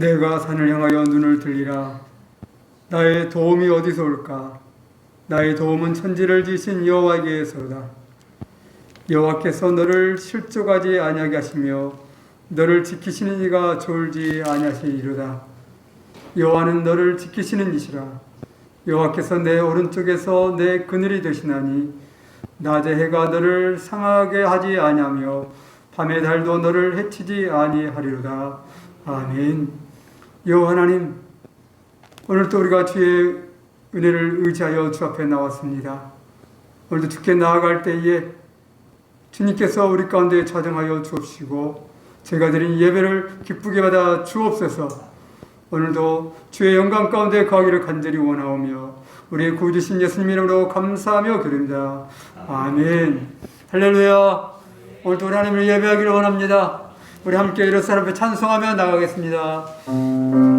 내가 산을 향하여 눈을 들리라. 나의 도움이 어디서 올까? 나의 도움은 천지를 지으신 여호와께서로다. 여호와께서 너를 실족하지 아니하게 하시며 너를 지키시는 이가 졸지 아니하시리로다. 여호와는 너를 지키시는 이시라. 여호와께서 내 오른쪽에서 내 그늘이 되시나니 낮에 해가 너를 상하게 하지 아니하며 밤의 달도 너를 해치지 아니하리로다. 아멘. 여호와 하나님, 오늘도 우리가 주의 은혜를 의지하여 주 앞에 나왔습니다. 오늘도 주께 나아갈 때에 주님께서 우리 가운데 자정하여 주옵시고 제가 드린 예배를 기쁘게 받아 주옵소서. 오늘도 주의 영광 가운데 거하기를 간절히 원하오며 우리의 구주신 예수님 이름으로 감사하며 기도합니다. 아멘. 할렐루야. 오늘도 우리 하나님을 예배하기를 원합니다. 우리 함께 일어서 하나님 앞에 찬송하며 나가겠습니다. 오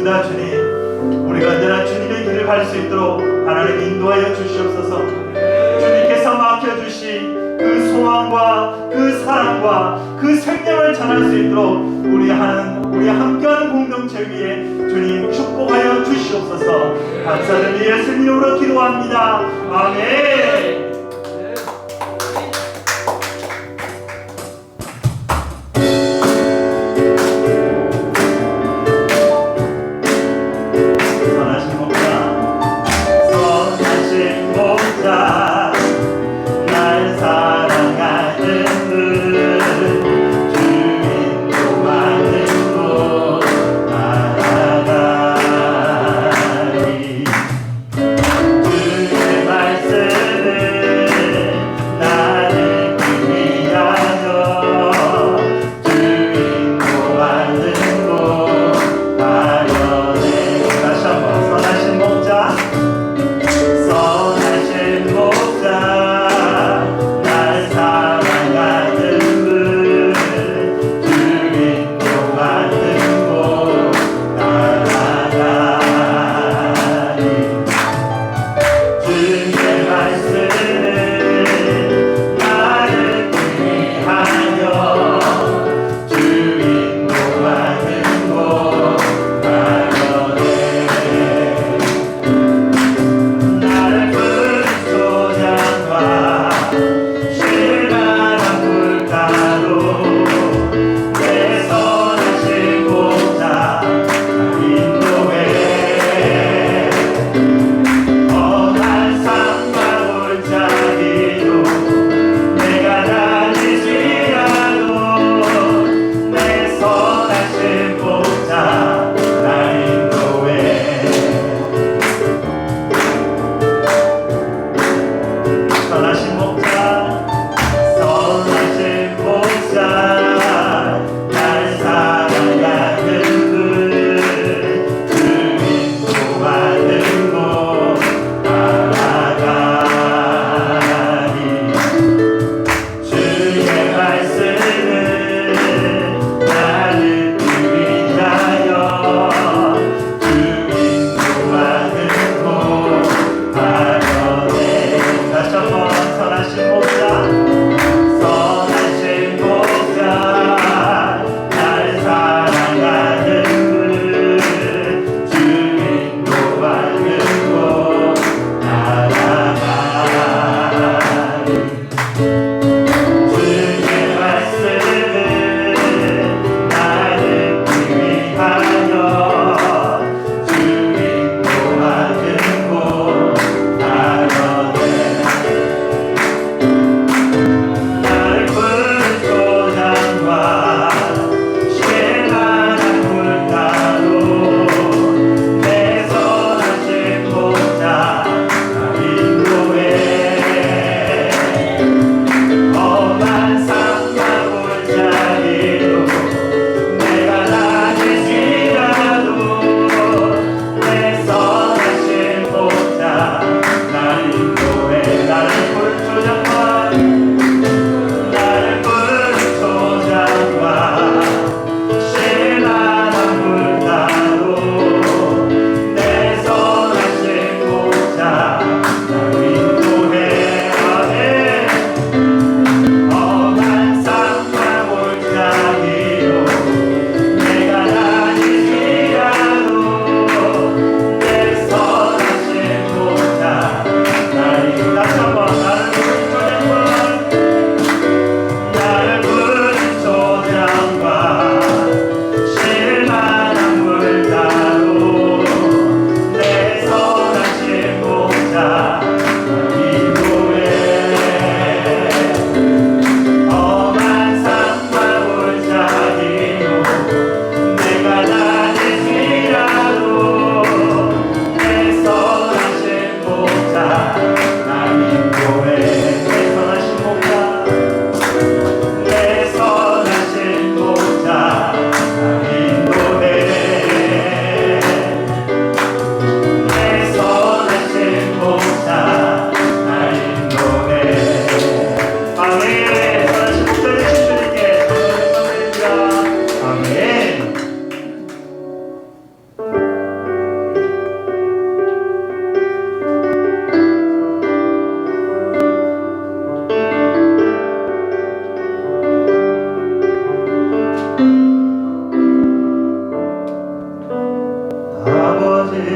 원하십니다. 주님, 우리가 언제나 주님의 길을 갈 수 있도록 하나님 인도하여 주시옵소서. 주님께서 맡겨주신 그 소망과 그 사랑과 그 생명을 전할 수 있도록 우리 함께하는 공동체 위에 주님 축복하여 주시옵소서. 감사드리며 예수님 이름으로 기도합니다. 아멘. 주의 말씀을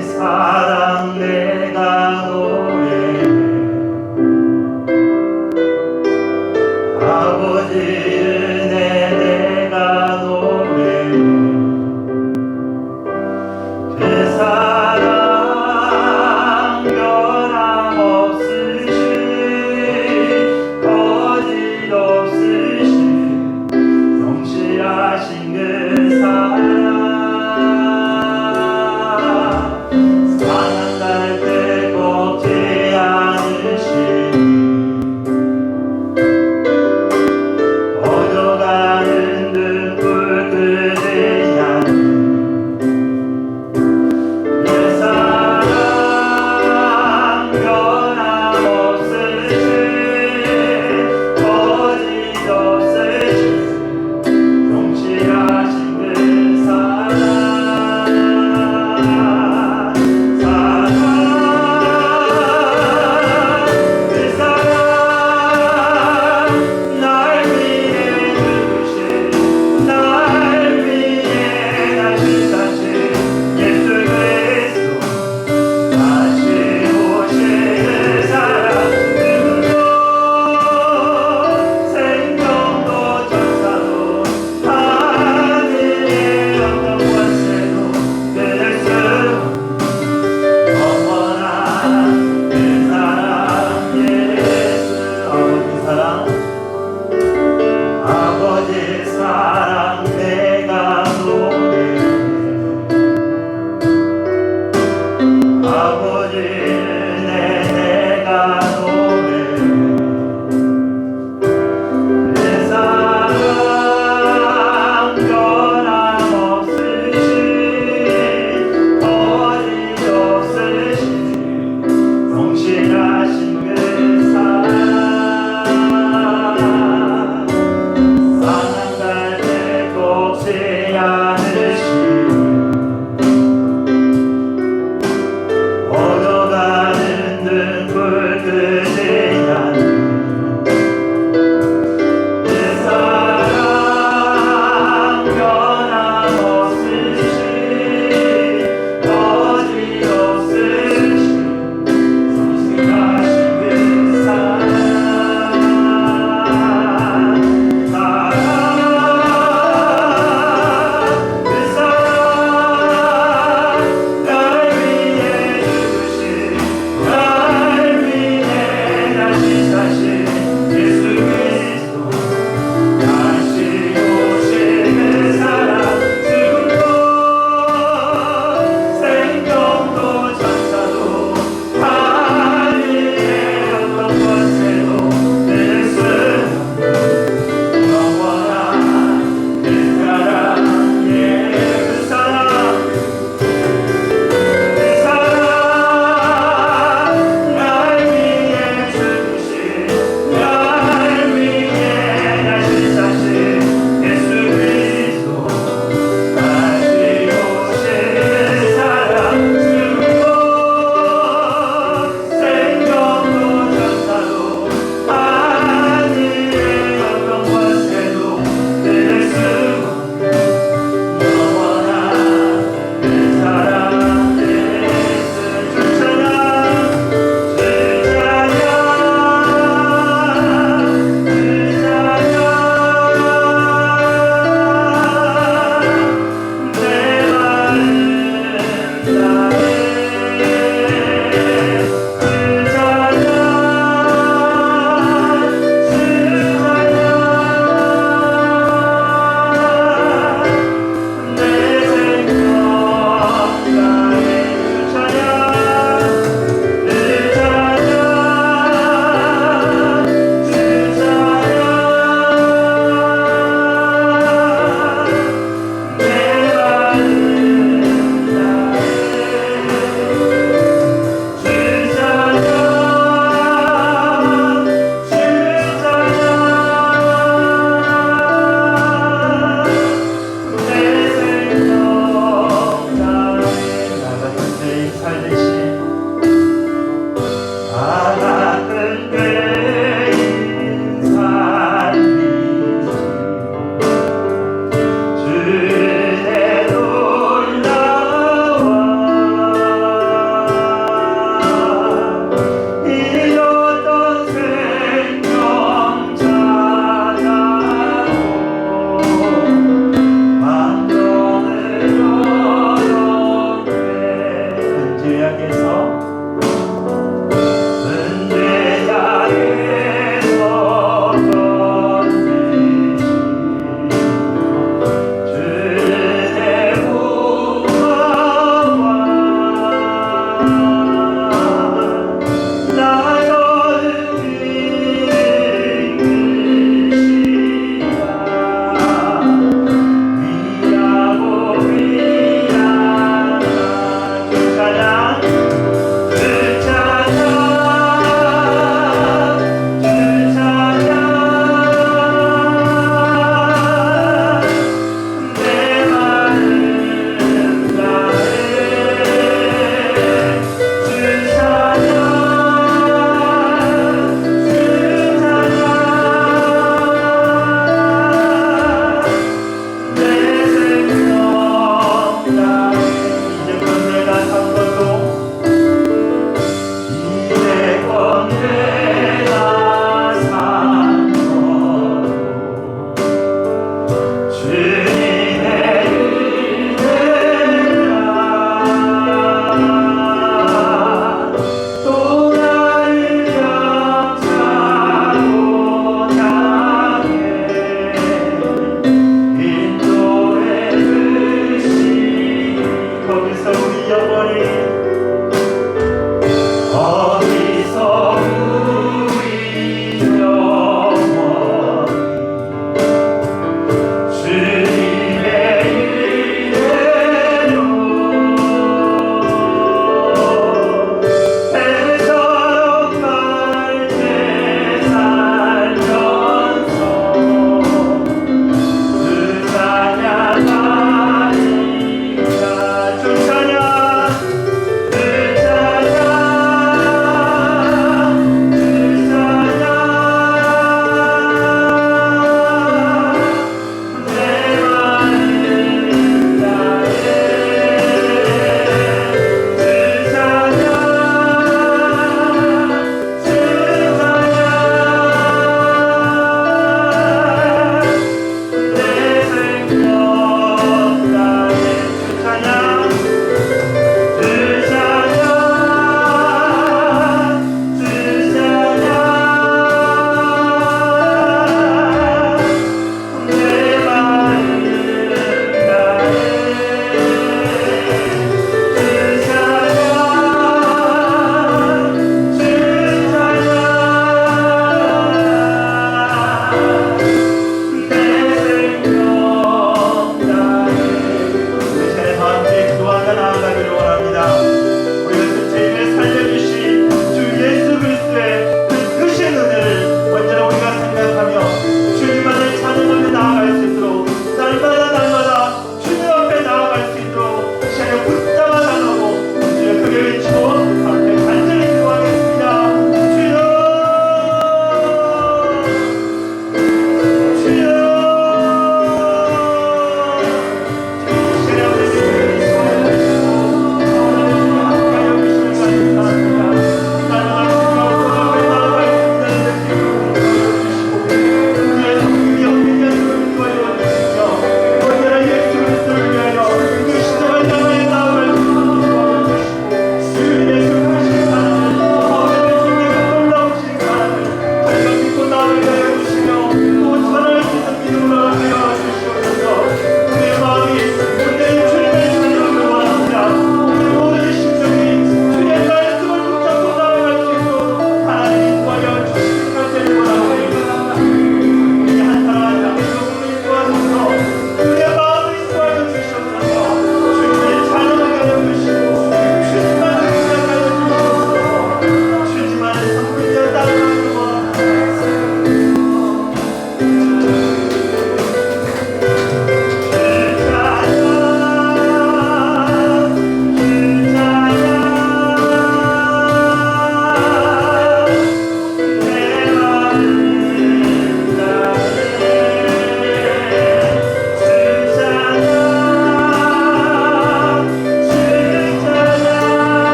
사랑 내가 노래해 아버지 은혜 내가 노래해 그 사랑 변함없으시 거짓없으시 성실하신 그 사랑 상한 갈때 꺾지 않으시니 어져가는 등불 끄지 않는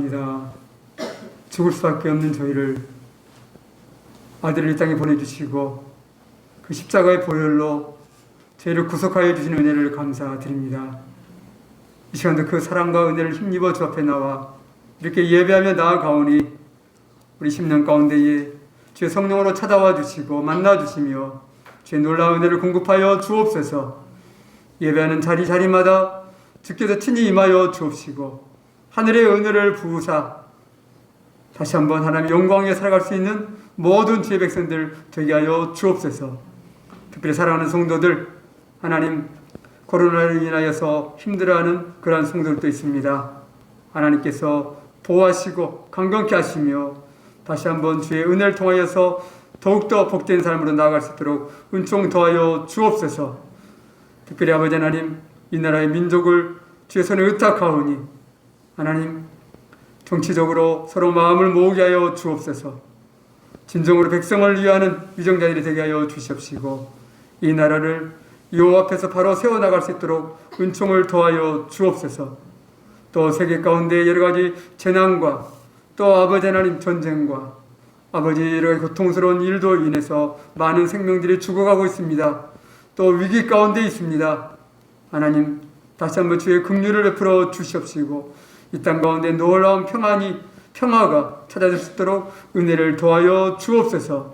감사합니다. 죽을 수밖에 없는 저희를 아들을 이 땅에 보내주시고 그 십자가의 보혈로 저희를 구속하여 주신 은혜를 감사드립니다. 이 시간도 그 사랑과 은혜를 힘입어 주 앞에 나와 이렇게 예배하며 나아가오니 우리 심령 가운데에 주의 성령으로 찾아와 주시고 만나 주시며 주의 놀라운 은혜를 공급하여 주옵소서. 예배하는 자리마다 주께서 친히 임하여 주옵시고 하늘의 은혜를 부으사 다시 한번 하나님의 영광에 살아갈 수 있는 모든 주의 백성들 되게 하여 주옵소서. 특별히 사랑하는 성도들, 하나님 코로나로 인하여서 힘들어하는 그러한 성도들도 있습니다. 하나님께서 보호하시고 강건케 하시며 다시 한번 주의 은혜를 통하여서 더욱더 복된 삶으로 나아갈 수 있도록 은총 더하여 주옵소서. 특별히 아버지 하나님, 이 나라의 민족을 주의 손에 의탁하오니 하나님 정치적으로 서로 마음을 모으게 하여 주옵소서. 진정으로 백성을 위하는 위정자들이 되게 하여 주시옵시고 이 나라를 여호와 앞에서 바로 세워나갈 수 있도록 은총을 더하여 주옵소서. 또 세계 가운데 여러 가지 재난과 또 아버지 하나님 전쟁과 아버지 여러 가지 고통스러운 일도 인해서 많은 생명들이 죽어가고 있습니다. 또 위기 가운데 있습니다. 하나님 다시 한번 주의 긍휼을 베풀어 주시옵시고 이 땅 가운데 놀라운 평화가 찾아질 수 있도록 은혜를 도하여 주옵소서.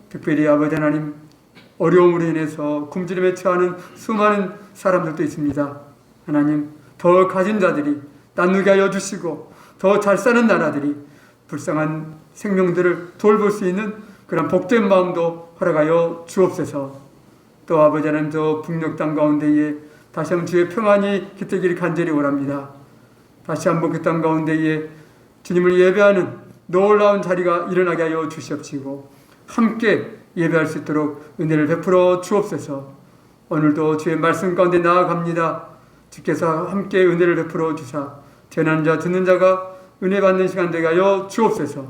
특별히 아버지 하나님 어려움으로 인해서 굶주림에 처하는 수많은 사람들도 있습니다. 하나님 더 가진 자들이 나누게 하여 주시고 더 잘 사는 나라들이 불쌍한 생명들을 돌볼 수 있는 그런 복된 마음도 허락하여 주옵소서. 또 아버지 하나님 저 북녘 땅 가운데에 다시 한번 주의 평안이 깃들기를 간절히 원합니다. 다시 한번 그 땅 가운데에 주님을 예배하는 놀라운 자리가 일어나게 하여 주시옵시고 함께 예배할 수 있도록 은혜를 베풀어 주옵소서. 오늘도 주의 말씀 가운데 나아갑니다. 주께서 함께 은혜를 베풀어 주사 재난 자 듣는 자가 은혜 받는 시간 되게 하여 주옵소서.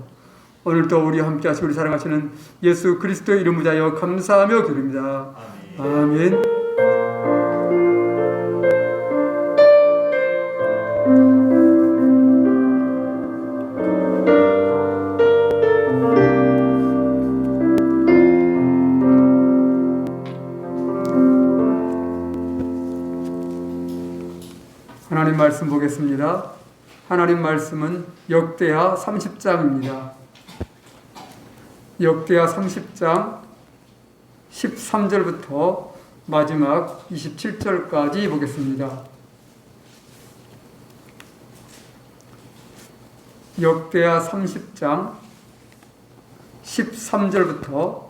오늘도 우리와 함께 하시고 우리 사랑하시는 예수 그리스도의 이름으로 하여 감사하며 기도합니다. 아멘. 하나님 말씀 보겠습니다. 하나님 말씀은 역대하 30장입니다. 역대하 30장 13절부터 마지막 27절까지 보겠습니다. 역대하 30장 13절부터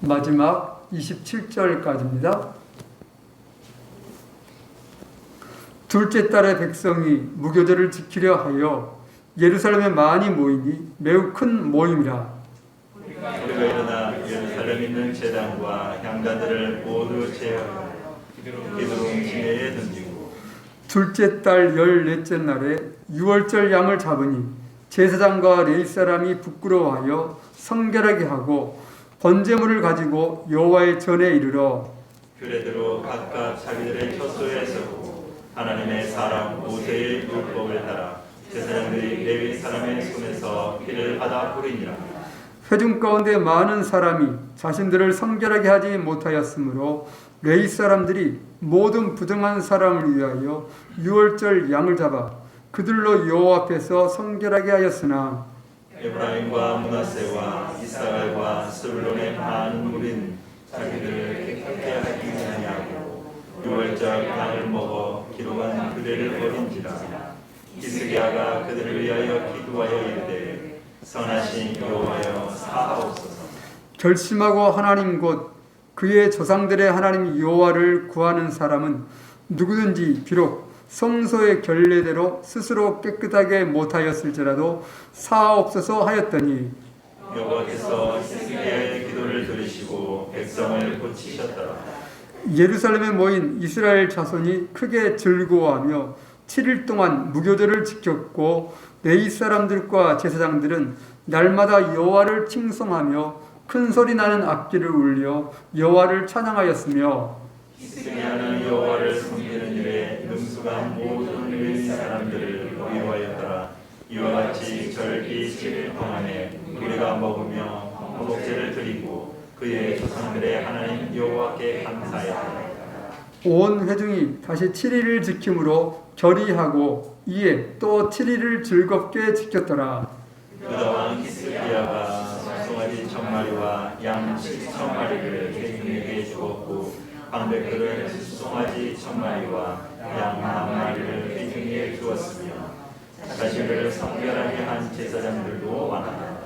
마지막 27절까지입니다. 둘째 달에 백성이 무교절을 지키려 하여 예루살렘에 많이 모이니 매우 큰 모임이라. 우리가 일어나 예루살렘 있는 제단과 향단들을 모두 제어하여 기드론 지내에 던지고 둘째 달 14째 날에 유월절 양을 잡으니 제사장과 레위 사람이 부끄러워하여 성결하게 하고 번제물을 가지고 여호와의 전에 이르러 규례대로 각각 자기들의 처소에 서고 하나님의 사람 모세의 율법을 따라 제사장들이 레위 사람의 손에서 피를 받아 뿌리니라. 회중 가운데 많은 사람이 자신들을 성결하게 하지 못하였으므로 레위 사람들이 모든 부정한 사람을 위하여 유월절 양을 잡아 그들로 여호와 앞에서 성결하게 하였으나 에브라임과 므낫세와 이스라엘과 스불론의 많은 무리는 자기들을 깨끗하게 하기 위하냐고 유월절 양을 먹어 기록한 규례를 어긴지라. 히스기야가 그들을 위하여 기도하여 이르되 선하신 여호와여 사하옵소서. 결심하고 하나님 곧 그의 조상들의 하나님 여호와를 구하는 사람은 누구든지 비록 성소의 결례대로 스스로 깨끗하게 못하였을지라도 사하옵소서 하였더니 여호와께서 히스기야의 기도를 들으시고 백성을 고치셨더라. 예루살렘에 모인 이스라엘 자손이 크게 즐거워하며 7일 동안 무교절을 지켰고 레위 사람들과 제사장들은 날마다 여호와를 칭송하며 큰 소리 나는 악기를 울려 여호와를 찬양하였으며 히스기야는 여호와를 섬기는 일에 능숙한 모든 레위 사람들을 위하였더라. 같이 절기 7일 동안에 우리가 먹으며 화목제를 드리고 그의 조상들의 하나님 여호와께 감사하였다. 온 회중이 다시 7일을 지킴으로 결의하고 이에 또 7일을 즐겁게 지켰더라. 유다 왕 히스기야가 송아지 1000마리와 양 7,000마리를 회중에게 주었고 방백들은 송아지 1000마리와 양 10,000마리를 회중에게 주었으며 자신을 성결하게 한 제사장들도 많았다.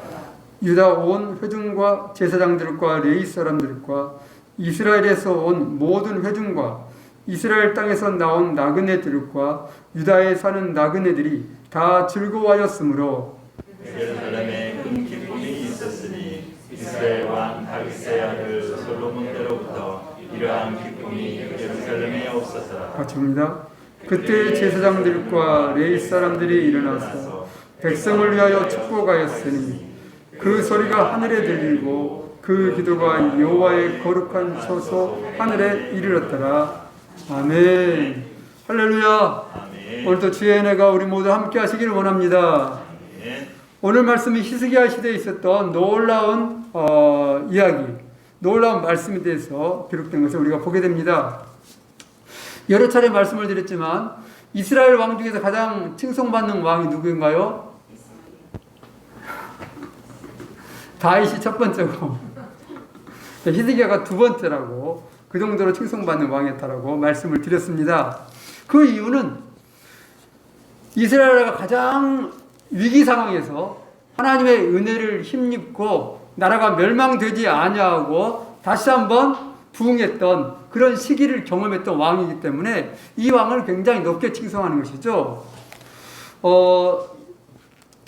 유다 온 회중과 제사장들과 레위 사람들과 이스라엘에서 온 모든 회중과 이스라엘 땅에서 나온 나그네들과 유다에 사는 나그네들이 다 즐거워하였으므로 예루살렘에 큰 기쁨이 있었으니 이스라엘 왕 다윗의 아들 솔로몬대로부터 이러한 기쁨이 예루살렘에 없었더라. 같이 봅니다. 그때 제사장들과 레위 사람들이 일어나서 백성을 위하여 축복하였으니 그 소리가 하늘에 들리고 그 기도가 여호와의 거룩한 처소 하늘에 이르렀더라. 아멘. 할렐루야. 아멘. 오늘도 주의 은혜가 우리 모두 함께 하시기를 원합니다. 아멘. 오늘 말씀이 히스기야 시대에 있었던 놀라운 이야기, 놀라운 말씀에 대해서 기록된 것을 우리가 보게 됩니다. 여러 차례 말씀을 드렸지만 이스라엘 왕 중에서 가장 칭송받는 왕이 누구인가요? 다윗이 첫 번째고 히스기야가 두 번째라고, 그 정도로 칭송받는 왕이었다라고 말씀을 드렸습니다. 그 이유는 이스라엘가 가장 위기 상황에서 하나님의 은혜를 힘입고 나라가 멸망되지 아니하고 다시 한번 부흥했던 그런 시기를 경험했던 왕이기 때문에 이 왕을 굉장히 높게 칭송하는 것이죠.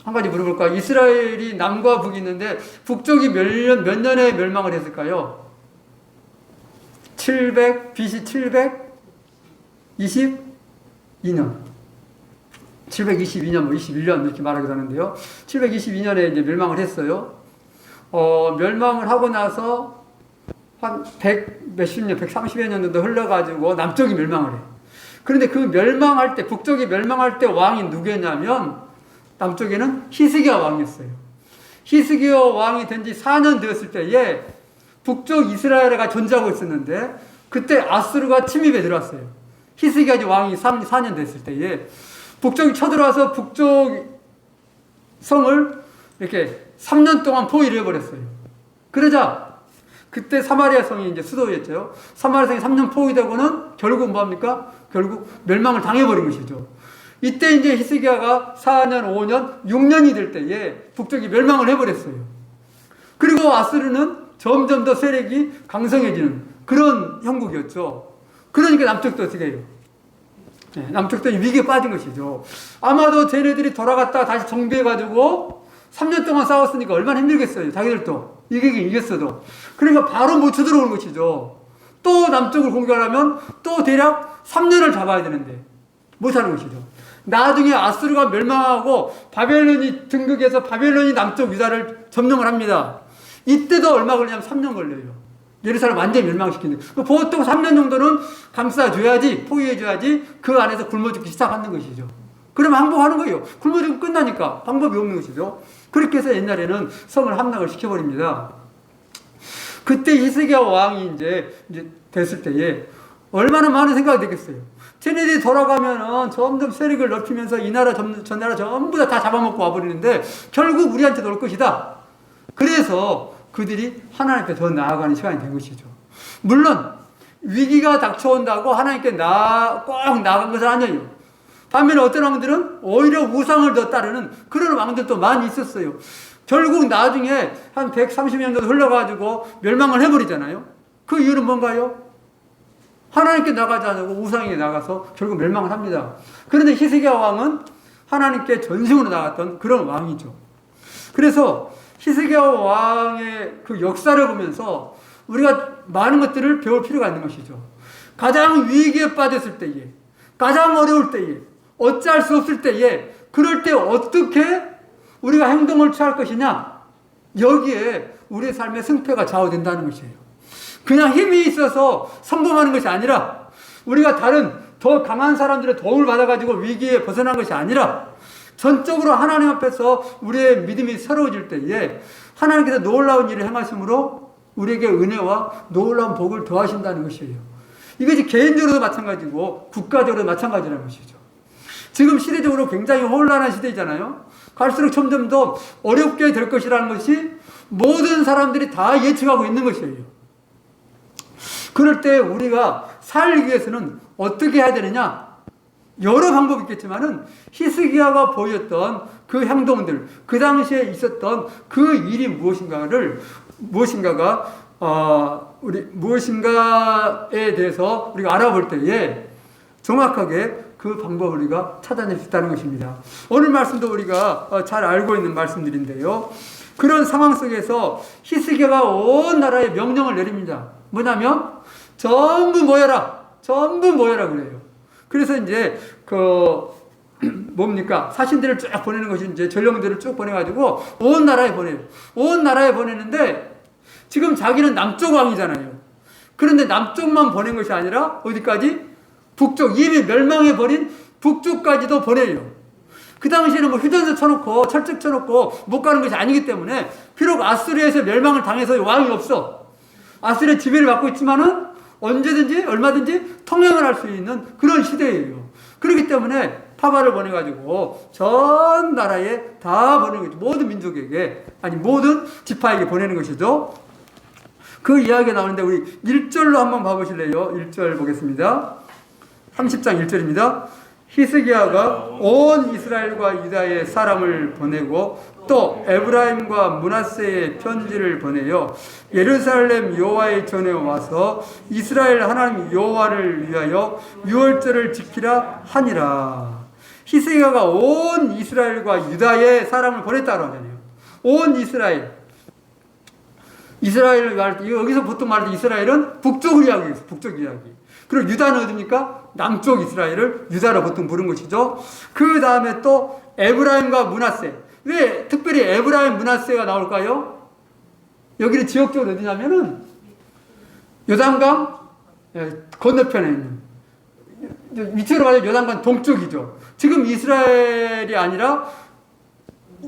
한 가지 물어볼까요? 이스라엘이 남과 북이 있는데 북쪽이 몇 년에 멸망을 했을까요? BC 722년. 722년, 21년 이렇게 말하기도 하는데요. 722년에 이제 멸망을 했어요. 멸망을 하고 나서 한 130여 년 정도 흘러가지고 남쪽이 멸망을 해. 그런데 그 멸망할 때, 북쪽이 멸망할 때 왕이 누구였냐면 남쪽에는 히스기야 왕이었어요. 히스기야 왕이 된 지 4년 되었을 때에 북쪽 이스라엘가 존재하고 있었는데 그때 아수르가 침입에 들어왔어요. 히스기야 왕이 4년 됐을 때에 북쪽이 쳐들어와서 북쪽 성을 이렇게 3년 동안 포위를 해버렸어요. 그러자 그때 사마리아 성이 이제 수도였죠. 사마리아 성이 3년 포위되고는 결국 뭡니까? 결국 멸망을 당해버린 것이죠. 이때 이제 히스기야가 4년, 5년, 6년이 될 때에 북쪽이 멸망을 해버렸어요. 그리고 아수르는 점점 더 세력이 강성해지는 그런 형국이었죠. 그러니까 남쪽도 어떻게 해요? 네, 남쪽도 위기에 빠진 것이죠. 아마도 쟤네들이 돌아갔다 다시 정비해가지고 3년 동안 싸웠으니까 얼마나 힘들겠어요. 자기들도 이기긴 이겼어도. 그러니까 바로 못 쳐들어오는 것이죠. 또 남쪽을 공격하려면 또 대략 3년을 잡아야 되는데 못하는 것이죠. 나중에 아수르가 멸망하고 바벨론이 등극해서 바벨론이 남쪽 유다를 점령을 합니다. 이때도 얼마 걸리냐면 3년 걸려요. 예루살렘 완전히 멸망시키는. 보통 3년 정도는 감싸줘야지, 포위해줘야지 그 안에서 굶어 죽기 시작하는 것이죠. 그러면 항복하는 거예요. 굶어 죽으면 끝나니까 방법이 없는 것이죠. 그렇게 해서 옛날에는 성을 함락을 시켜버립니다. 그때 히스기야 왕이 이제 됐을 때에 얼마나 많은 생각이 되겠어요. 쟤네들이 돌아가면은 점점 세력을 넓히면서 이 나라 저 나라 전부 다 잡아먹고 와버리는데 결국 우리한테 올 것이다. 그래서 그들이 하나님 앞에 더 나아가는 시간이 된 것이죠. 물론 위기가 닥쳐온다고 하나님께 꼭 나아간 것은 아니에요. 반면에 어떤 왕들은 오히려 우상을 더 따르는 그런 왕들도 많이 있었어요. 결국 나중에 한 130년 정도 흘러가지고 멸망을 해버리잖아요. 그 이유는 뭔가요? 하나님께 나가지 않고 우상에게 나가서 결국 멸망을 합니다. 그런데 히스기야 왕은 하나님께 전승으로 나갔던 그런 왕이죠. 그래서 히스기야 왕의 그 역사를 보면서 우리가 많은 것들을 배울 필요가 있는 것이죠. 가장 위기에 빠졌을 때에, 가장 어려울 때에, 어찌할 수 없을 때에, 그럴 때 어떻게 우리가 행동을 취할 것이냐, 여기에 우리의 삶의 승패가 좌우된다는 것이에요. 그냥 힘이 있어서 성공하는 것이 아니라 우리가 다른 더 강한 사람들의 도움을 받아가지고 위기에 벗어난 것이 아니라 전적으로 하나님 앞에서 우리의 믿음이 새로워질 때에 하나님께서 놀라운 일을 행하심으로 우리에게 은혜와 놀라운 복을 더하신다는 것이에요. 이것이 개인적으로도 마찬가지고 국가적으로도 마찬가지라는 것이죠. 지금 시대적으로 굉장히 혼란한 시대잖아요. 갈수록 점점 더 어렵게 될 것이라는 것이 모든 사람들이 다 예측하고 있는 것이에요. 그럴 때 우리가 살기 위해서는 어떻게 해야 되느냐? 여러 방법이 있겠지만은 히스기야가 보였던 그 행동들, 그 당시에 있었던 그 일이 무엇인가에 대해서 우리가 알아볼 때에 정확하게 그 방법을 우리가 찾아낼 수 있다는 것입니다. 오늘 말씀도 우리가 잘 알고 있는 말씀들인데요. 그런 상황 속에서 히스기야가 온 나라에 명령을 내립니다. 뭐냐면 전부 모여라, 전부 모여라 그래요. 그래서 이제 사신들을 쭉 보내는 것이 이제 전령들을 쭉 보내가지고 온 나라에 보내요. 온 나라에 보내는데 지금 자기는 남쪽 왕이잖아요. 그런데 남쪽만 보낸 것이 아니라 어디까지? 북쪽, 이미 멸망해버린 북쪽까지도 보내요. 그 당시에는 뭐 휴전선 쳐놓고 철책 쳐놓고 못 가는 것이 아니기 때문에 비록 아수리에서 멸망을 당해서 왕이 없어. 아수리의 지배를 받고 있지만은 언제든지 얼마든지 통행을 할 수 있는 그런 시대예요. 그렇기 때문에 파바를 보내가지고 전 나라에 다 보내는 거죠. 모든 민족에게, 아니 모든 지파에게 보내는 것이죠. 그 이야기가 나오는데 우리 1절로 한번 봐보실래요? 1절 보겠습니다. 30장 1절입니다. 히스기야가 온 이스라엘과 유다의 사람을 보내고 또 에브라임과 므낫세의 편지를 보내요. 예루살렘 여호와의 전에 와서 이스라엘 하나님 여호와를 위하여 유월절을 지키라 하니라. 히스기야가 온 이스라엘과 유다의 사람을 보냈다고 하잖아요. 온 이스라엘. 이스라엘을 말할 때, 여기서 보통 말할 때 이스라엘은 북쪽을 이야기해요. 북쪽 이야기. 그리고 유다는 어디입니까? 남쪽 이스라엘을 유다로 보통 부른 것이죠. 그 다음에 또 에브라임과 므낫세. 왜 특별히 에브라임, 므낫세가 나올까요? 여기는 지역적으로 어디냐면은 요단강 건너편에 있는, 위치로 말하면 요단강 동쪽이죠. 지금 이스라엘이 아니라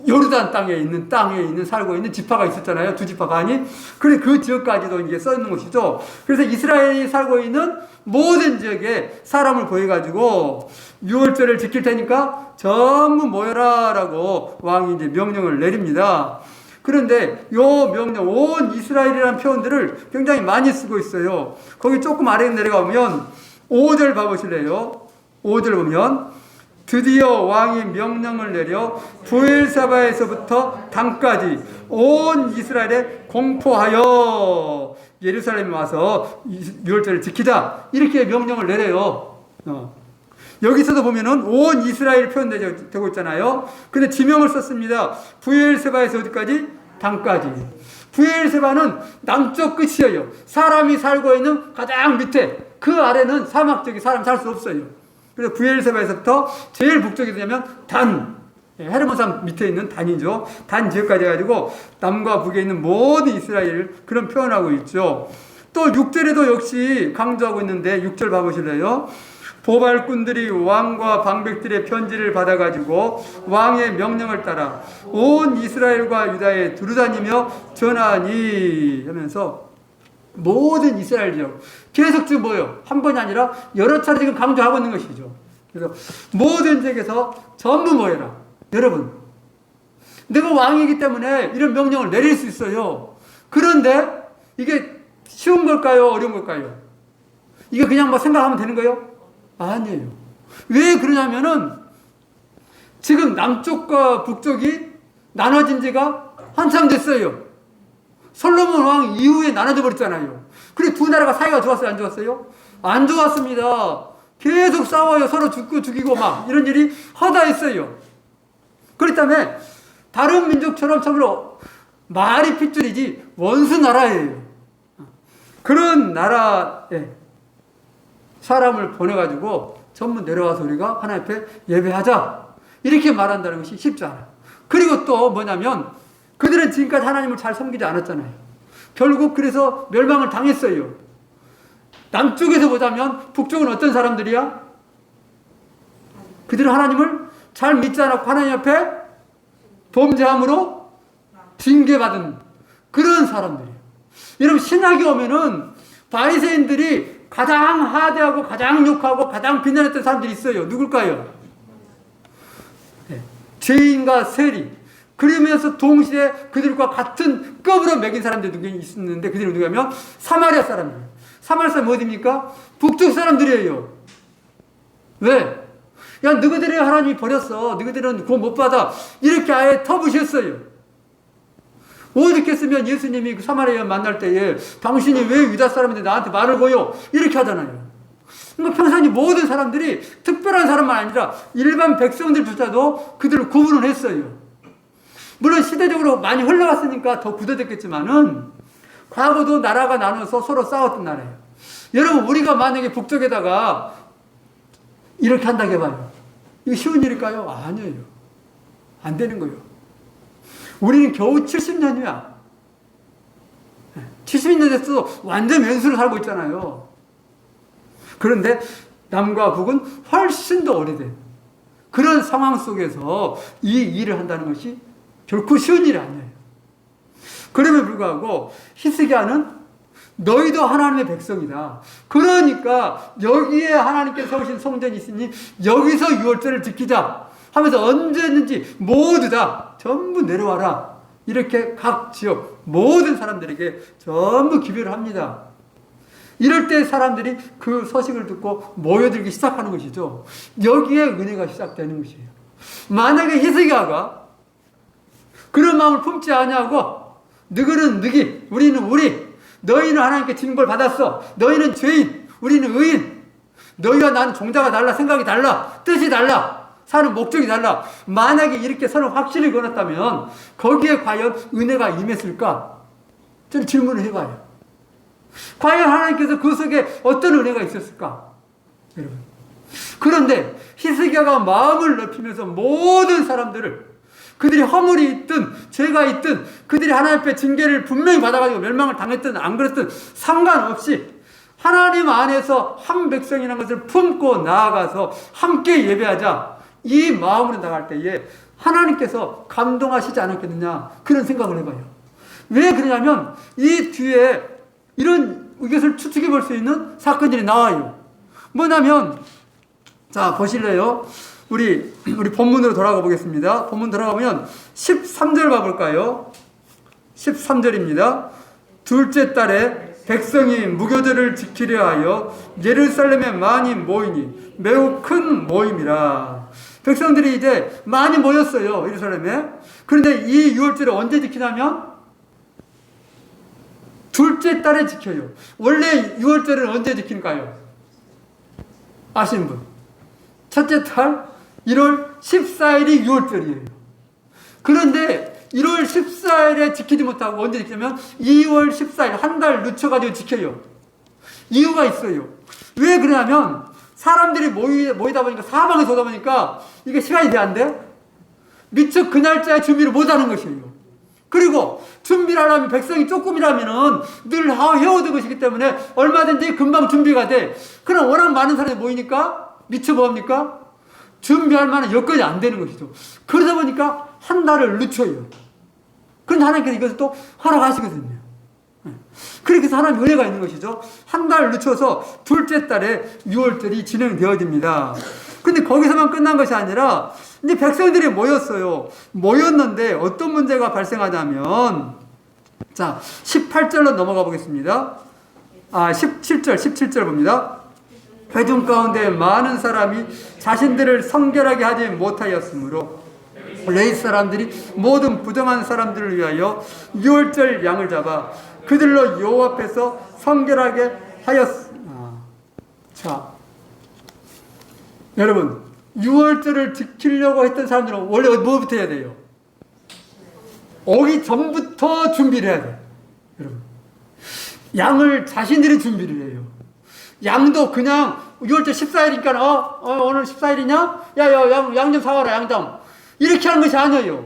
요르단 땅에 있는 살고 있는 지파가 있었잖아요. 두 지파가 아닌. 그래서 그 지역까지도 이게 써 있는 것이죠. 그래서 이스라엘이 살고 있는 모든 지역에 사람을 보여가지고 유월절을 지킬 테니까 전부 모여라라고 왕이 이제 명령을 내립니다. 그런데 요 명령, 온 이스라엘이라는 표현들을 굉장히 많이 쓰고 있어요. 거기 조금 아래에 내려가면 5절 봐보실래요? 5절 보면 드디어 왕이 명령을 내려 부엘사바에서부터 단까지 온 이스라엘에 공포하여 예루살렘에 와서 유월절을 지키자, 이렇게 명령을 내려요. 여기서도 보면은 온 이스라엘 표현되고 있잖아요. 근데 지명을 썼습니다. 부엘세바에서 어디까지? 단까지. 부엘세바는 남쪽 끝이에요. 사람이 살고 있는 가장 밑에, 그 아래는 사막적인 사람 살 수 없어요. 그래서 부엘세바에서부터 제일 북쪽이 되냐면 헤르몬산 밑에 있는 단이죠. 단 지역까지 해가지고 남과 북에 있는 모든 이스라엘을 그런 표현하고 있죠. 또 6절에도 역시 강조하고 있는데 6절 봐보실래요? 보발꾼들이 왕과 방백들의 편지를 받아가지고 왕의 명령을 따라 온 이스라엘과 유다에 두루다니며 전하니 하면서 모든 이스라엘 지역 계속 지금 뭐예요? 한 번이 아니라 여러 차례 지금 강조하고 있는 것이죠. 그래서 모든 지역에서 전부 모여라. 여러분, 내가 왕이기 때문에 이런 명령을 내릴 수 있어요. 그런데 이게 쉬운 걸까요? 어려운 걸까요? 이게 그냥 뭐 생각하면 되는 거예요? 아니에요. 왜 그러냐면은 지금 남쪽과 북쪽이 나눠진 지가 한참 됐어요. 솔로몬 왕 이후에 나눠져 버렸잖아요. 그리고 두 나라가 사이가 좋았어요? 안 좋았어요? 안 좋았습니다. 계속 싸워요. 서로 죽이고 막 이런 일이 허다했어요. 그렇기 때문에 다른 민족처럼 참으로 말이 핏줄이지 원수 나라예요. 그런 나라에 사람을 보내가지고 전부 내려와서 우리가 하나님 앞에 예배하자, 이렇게 말한다는 것이 쉽지 않아요. 그리고 또 뭐냐면 그들은 지금까지 하나님을 잘 섬기지 않았잖아요. 결국 그래서 멸망을 당했어요. 남쪽에서 보자면 북쪽은 어떤 사람들이야? 그들은 하나님을 잘 믿지 않았고 하나님 앞에 범죄함으로 징계받은 그런 사람들이에요. 여러분, 신학에 오면은 바리새인들이 가장 하대하고 가장 욕하고 가장 비난했던 사람들이 있어요. 누굴까요? 네. 죄인과 세리. 그러면서 동시에 그들과 같은 급으로 매긴 사람들이 있었는데, 그들은 누구냐면 사마리아 사람이에요. 사마리아 사람이 어디입니까? 북쪽 사람들이에요. 왜? 야, 너희들이 하나님이 버렸어. 너희들은 구원 못 받아. 이렇게 아예 터부셨어요. 오죽했으면 예수님이 그 사마리아 만날 때에 당신이 왜 유다 사람인데 나한테 말을 거요? 이렇게 하잖아요. 그러니까 평상시 모든 사람들이 특별한 사람만 아니라 일반 백성들조차도 그들을 구분을 했어요. 물론 시대적으로 많이 흘러갔으니까 더 굳어졌겠지만은 과거도 나라가 나눠서 서로 싸웠던 나라예요. 여러분, 우리가 만약에 북쪽에다가 이렇게 한다고 해봐요. 이거 쉬운 일일까요? 아니에요. 안 되는 거예요. 우리는 겨우 70년이야. 70년 됐어도 완전 왼수로 살고 있잖아요. 그런데 남과 북은 훨씬 더 오래된 그런 상황 속에서 이 일을 한다는 것이 결코 쉬운 일이 아니에요. 그럼에도 불구하고 히스기야는 너희도 하나님의 백성이다. 그러니까 여기에 하나님께서 세우신 성전이 있으니 여기서 유월절을 지키자 하면서 언제든지 모두 다 전부 내려와라. 이렇게 각 지역 모든 사람들에게 전부 기별을 합니다. 이럴 때 사람들이 그 소식을 듣고 모여들기 시작하는 것이죠. 여기에 은혜가 시작되는 것이에요. 만약에 히스기야가 그런 마음을 품지 아니하고 너희는 너희, 우리는 우리, 너희는 하나님께 징벌 받았어. 너희는 죄인, 우리는 의인. 너희와 나는 종자가 달라, 생각이 달라, 뜻이 달라, 사는 목적이 달라. 만약에 이렇게 서로 확실히 걸었다면 거기에 과연 은혜가 임했을까? 저는 질문을 해봐요. 과연 하나님께서 그 속에 어떤 은혜가 있었을까? 여러분. 그런데 히스기야가 마음을 넓히면서 모든 사람들을, 그들이 허물이 있든 죄가 있든 그들이 하나님 앞에 징계를 분명히 받아가지고 멸망을 당했든 안 그랬든 상관없이 하나님 안에서 한 백성이라는 것을 품고 나아가서 함께 예배하자, 이 마음으로 나갈 때에 하나님께서 감동하시지 않았겠느냐, 그런 생각을 해봐요. 왜 그러냐면 이 뒤에 이것을 추측해 볼 수 있는 사건들이 나와요. 뭐냐면, 자 보실래요? 우리 본문으로 돌아가 보겠습니다. 본문 돌아가면 13절 봐볼까요? 13절입니다. 둘째 달에 백성이 무교절을 지키려 하여 예루살렘에 많이 모이니 매우 큰 모임이라. 백성들이 이제 많이 모였어요, 예루살렘에. 그런데 이 유월절을 언제 지키냐면 둘째 달에 지켜요. 원래 유월절은 언제 지킬까요? 아시는 분? 첫째 달 1월 14일이 유월절이에요. 그런데 1월 14일에 지키지 못하고 언제 지키냐면 2월 14일, 한 달 늦춰가지고 지켜요. 이유가 있어요. 왜 그러냐면 사람들이 모이다 보니까 사방에서 오다 보니까 이게 시간이 돼 안 돼? 미처 그 날짜에 준비를 못하는 것이에요. 그리고 준비를 하려면 백성이 조금이라면은 늘 해오던 것이기 때문에 얼마든지 금방 준비가 돼. 그럼 워낙 많은 사람이 모이니까 미처 뭡니까? 준비할 만한 여건이 안 되는 것이죠. 그러다 보니까 한 달을 늦춰요. 그런데 하나님께서 이것을 또 허락하시거든요. 그렇게 해서 하나님의 은혜가 있는 것이죠. 한 달 늦춰서 둘째 달에 유월절이 진행되어집니다. 근데 거기서만 끝난 것이 아니라 이제 백성들이 모였어요. 모였는데 어떤 문제가 발생하냐면, 자 18절로 넘어가 보겠습니다. 17절 봅니다. 회중 가운데 많은 사람이 자신들을 성결하게 하지 못하였으므로 레위 사람들이 모든 부정한 사람들을 위하여 유월절 양을 잡아 그들로 여호와 앞에서 성결하게 하였습니다. 자, 여러분, 유월절을 지키려고 했던 사람들은 원래 뭐부터 해야 돼요? 오기 전부터 준비를 해야 돼요. 여러분, 양을 자신들이 준비를 해요. 양도 그냥 6월절 14일이니까 오늘 14일이냐? 야 양 좀 사와라, 양장. 이렇게 하는 것이 아니에요.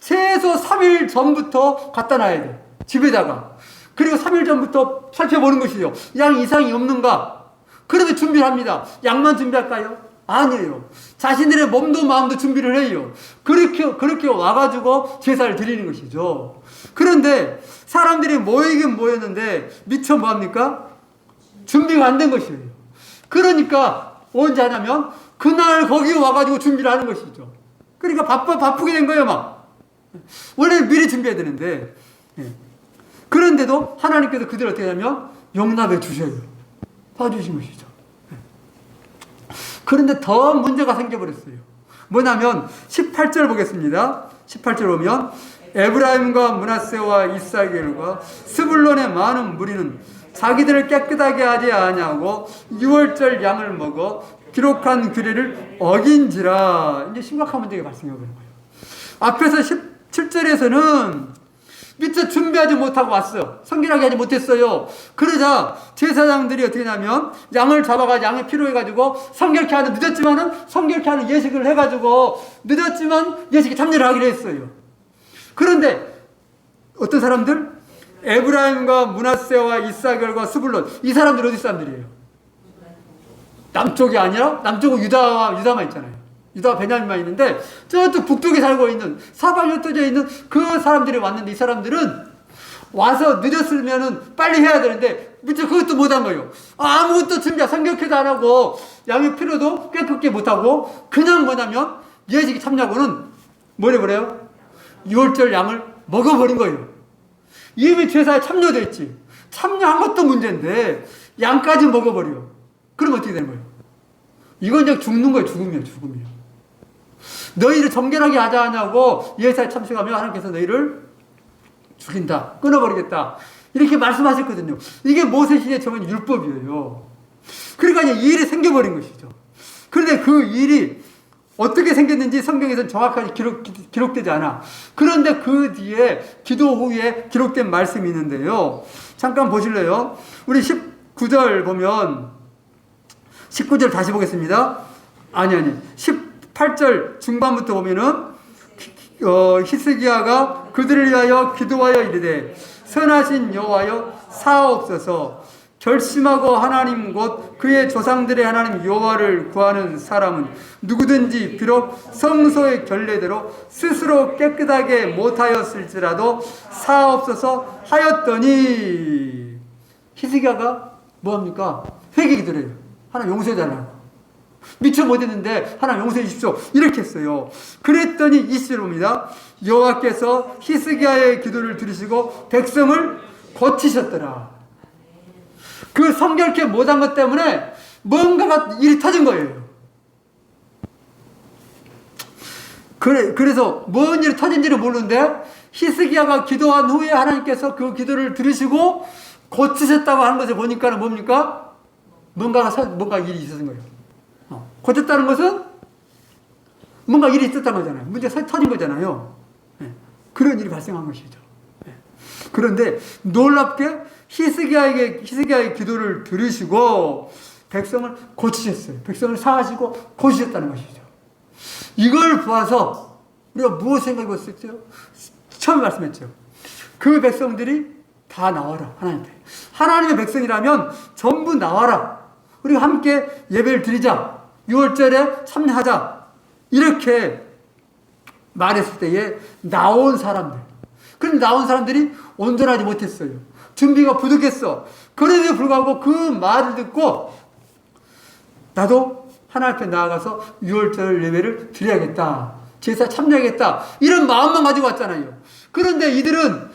최소 3일 전부터 갖다 놔야 돼, 집에다가. 그리고 3일 전부터 살펴보는 것이죠. 양 이상이 없는가? 그래서 준비를 합니다. 양만 준비할까요? 아니에요. 자신들의 몸도 마음도 준비를 해요. 그렇게 와가지고 제사를 드리는 것이죠. 그런데 사람들이 모이긴 모였는데 미처 뭐합니까? 준비가 안 된 것이에요. 그러니까 언제 하냐면 그날 거기 와가지고 준비를 하는 것이죠. 그러니까 바쁘게 된 거예요, 막. 원래 미리 준비해야 되는데. 그런데도 하나님께서 그들을 어떻게 하냐면 용납해 주셔요. 봐주신 것이죠. 그런데 더 문제가 생겨버렸어요. 뭐냐면 18절 보겠습니다. 18절 보면 에브라임과 므낫세와 이스라엘과 스불론의 많은 무리는 자기들을 깨끗하게 하지 아니하고 유월절 양을 먹어 기록한 규례를 어긴지라. 이제 심각한 문제가 발생해 버린 거예요. 앞에서 17절에서는 미처 준비하지 못하고 왔어요. 성결하게 하지 못했어요. 그러자 제사장들이 어떻게 하냐면 양을 잡아가지고 양이 필요해가지고 성결케 하는 늦었지만은 성결케 하는 예식을 해가지고 늦었지만 예식에 참여를 하기로 했어요. 그런데 어떤 사람들? 에브라임과 므낫세와 이사겔과 스불론, 이 사람들 어디 사람들이에요? 남쪽이 아니라 남쪽은 유다만 있잖아요. 유다와 베냐민만 있는데 저쪽 북쪽에 살고 있는 사방에 흩어져 있는 그 사람들이 왔는데 이 사람들은 와서 늦었으면은 빨리 해야 되는데 미처 그것도 못한 거예요. 아무것도 준비 성격회도 안 하고 양의 필요도 깨끗게 못하고 그냥 뭐냐면 예식에 참여하고는 뭘 해버려요? 유월절 양을 먹어버린 거예요. 이미 제사에 참여돼 있지. 참여한 것도 문제인데 양까지 먹어버려. 그럼 어떻게 되는 거예요? 이건 그냥 죽는 거예요. 죽음이에요. 너희를 정결하게 하자 하냐고 예사에 참석하면 하나님께서 너희를 죽인다. 끊어버리겠다. 이렇게 말씀하셨거든요. 이게 모세시대에 정한 율법이에요. 그러니까 이제 이 일이 생겨버린 것이죠. 그런데 그 일이 어떻게 생겼는지 성경에서는 정확하게 기록되지 않아. 그런데 그 뒤에 기도 후에 기록된 말씀이 있는데요. 잠깐 보실래요? 우리 19절 보면 19절 다시 보겠습니다. 아니 18절 중반부터 보면은 히스기야가 그들을 위하여 기도하여 이르되 선하신 여호와여 사옵소서. 결심하고 하나님 곧 그의 조상들의 하나님 여호와를 구하는 사람은 누구든지 비록 성소의 결례대로 스스로 깨끗하게 못하였을지라도 사옵소서 하였더니 히스기야가 뭐합니까? 회개 기도를 해요. 하나님 용서해달라고. 미처 못했는데 하나님 용서해 주십시오. 이렇게 했어요. 그랬더니 20절입니다. 여호와께서 히스기야의 기도를 들으시고 백성을 고치셨더라. 그 성결케 못한 것 때문에 뭔가가 일이 터진 거예요. 그래서 뭔 일이 터진지를 모르는데 히스기야가 기도한 후에 하나님께서 그 기도를 들으시고 고치셨다고 하는 것을 보니까 뭡니까? 뭔가 일이 있었던 거예요. 고쳤다는 것은 뭔가 일이 있었다는 거잖아요. 문제가 터진 거잖아요. 그런 일이 발생한 것이죠. 그런데 놀랍게 히스기야의 기도를 들으시고 백성을 고치셨어요. 백성을 사하시고 고치셨다는 것이죠. 이걸 보아서 우리가 무엇 생각해 봤었죠? 처음에 말씀했죠. 그 백성들이 다 나와라. 하나님께. 하나님의 백성이라면 전부 나와라. 우리가 함께 예배를 드리자. 6월절에 참여하자. 이렇게 말했을 때에 나온 사람들. 그런데 나온 사람들이 온전하지 못했어요. 준비가 부족했어. 그런데도 불구하고 그 말을 듣고 나도 하나님 앞에 나아가서 6월절 예배를 드려야겠다. 제사 참여하겠다. 이런 마음만 가지고 왔잖아요. 그런데 이들은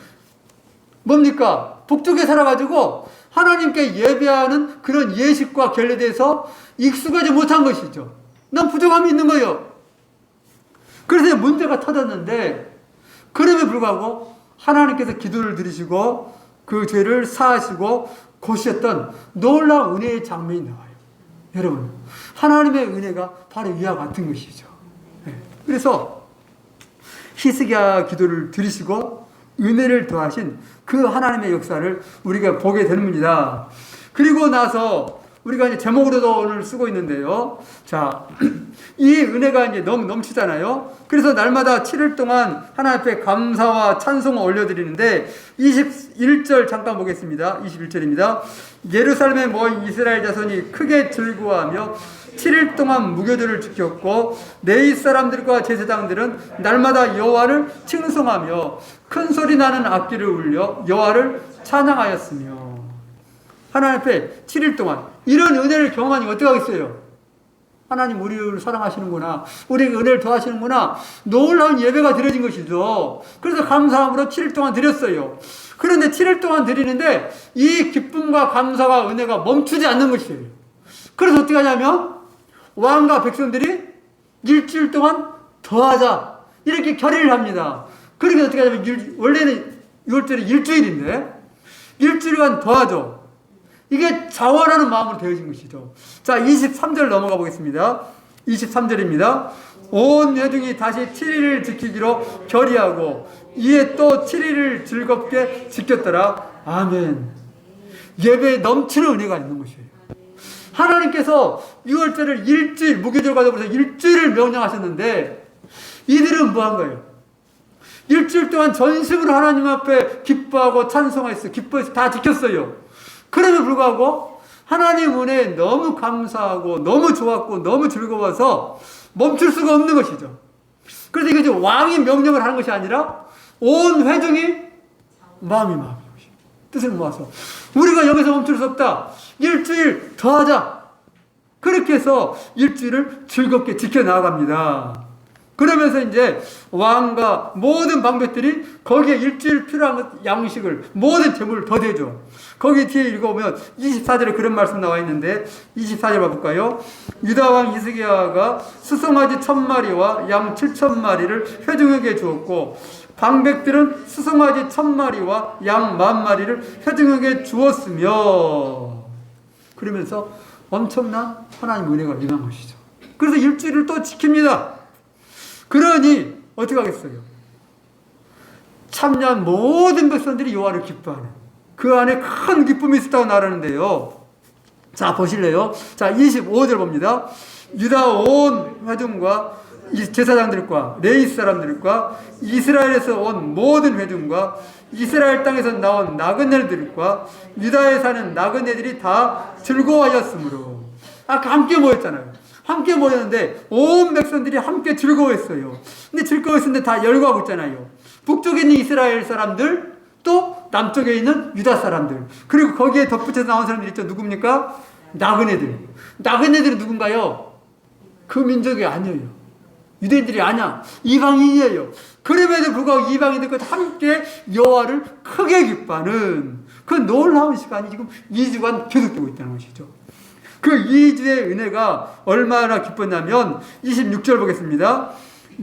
뭡니까? 북쪽에 살아가지고 하나님께 예배하는 그런 예식과 결례에 대해서 익숙하지 못한 것이죠. 난 부족함이 있는 거예요. 그래서 문제가 터졌는데 그럼에도 불구하고 하나님께서 기도를 들으시고 그 죄를 사하시고 고치셨던 놀라운 은혜의 장면이 나와요. 여러분, 하나님의 은혜가 바로 이와 같은 것이죠. 그래서 히스기야 기도를 들으시고 은혜를 더하신 그 하나님의 역사를 우리가 보게 되는 겁니다. 그리고 나서 우리가 이제 제목으로도 오늘 쓰고 있는데요. 자, 이 은혜가 이제 너무 넘치잖아요. 그래서 날마다 7일 동안 하나님 앞에 감사와 찬송을 올려드리는데 21절 잠깐 보겠습니다. 21절입니다. 예루살렘에 모인 이스라엘 자손이 크게 즐거워하며 7일 동안 무교절을 지켰고 레위 사람들과 제사장들은 날마다 여호와를 칭송하며 큰 소리 나는 악기를 울려 여호와를 찬양하였으며. 하나님 앞에 7일 동안 이런 은혜를 경험하니 어떻게 하겠어요? 하나님 우리를 사랑하시는구나, 우리에게 은혜를 더하시는구나, 놀라운 예배가 드려진 것이죠. 그래서 감사함으로 7일 동안 드렸어요. 그런데 7일 동안 드리는데 이 기쁨과 감사와 은혜가 멈추지 않는 것이에요. 그래서 어떻게 하냐면 왕과 백성들이 일주일 동안 더하자 이렇게 결의를 합니다. 그러니까 어떻게 하냐면 원래는 6월절이 일주일인데 일주일간 더하죠. 이게 자원하는 마음으로 되어진 것이죠. 자, 23절 넘어가 보겠습니다. 23절입니다. 온 회중이 다시 7일을 지키기로 결의하고 이에 또 7일을 즐겁게 지켰더라. 아멘. 예배에 넘치는 은혜가 있는 것이에요. 하나님께서 6월절을 일주일, 무교절과 더불어서 일주일을 명령하셨는데 이들은 뭐 한 거예요? 일주일 동안 전심으로 하나님 앞에 기뻐하고 찬송했어요. 기뻐해서 다 지켰어요. 그럼에도 불구하고 하나님 은혜에 너무 감사하고 너무 좋았고 너무 즐거워서 멈출 수가 없는 것이죠. 그래서 이게 왕이 명령을 하는 것이 아니라 온 회중이 마음이 뜻을 모아서 우리가 여기서 멈출 수 없다. 일주일 더 하자. 그렇게 해서 일주일을 즐겁게 지켜나갑니다. 그러면서 이제 왕과 모든 방백들이 거기에 일주일 필요한 양식을, 모든 재물을 더 대죠. 거기 뒤에 읽어보면 24절에 그런 말씀 나와 있는데 24절 봐볼까요? 유다왕 이스기야가 수송아지 1000마리와 양 7000마리를 회중에게 주었고 방백들은 수송아지 1000마리와 양 10,000마리를 회중에게 주었으며. 그러면서 엄청난 하나님 은혜가 임한 것이죠. 그래서 일주일을 또 지킵니다. 그러니 어떻게 하겠어요? 참여한 모든 백성들이 여호와를 기뻐하는 그 안에 큰 기쁨이 있었다고 말하는데요. 자, 보실래요? 자, 25절 봅니다. 유다 온 회중과 제사장들과 레위 사람들과 이스라엘에서 온 모든 회중과 이스라엘 땅에서 나온 나그네들과 유다에 사는 나그네들이 다 즐거워하였으므로. 아까 함께 모였잖아요. 함께 모였는데 온 백성들이 함께 즐거워했어요. 근데 즐거워했는데 다 열거하고 있잖아요. 북쪽에 있는 이스라엘 사람들, 또 남쪽에 있는 유다 사람들, 그리고 거기에 덧붙여서 나온 사람들 있죠. 누굽니까? 나그네들. 나그네들은 누군가요? 그 민족이 아니에요. 유대인들이 아니야. 이방인이에요. 그럼에도 불구하고 이방인들과 함께 여호와를 크게 기뻐하는 그 놀라운 시간이 지금 2주간 계속되고 있다는 것이죠. 그 2주의 은혜가 얼마나 기뻤냐면 26절 보겠습니다.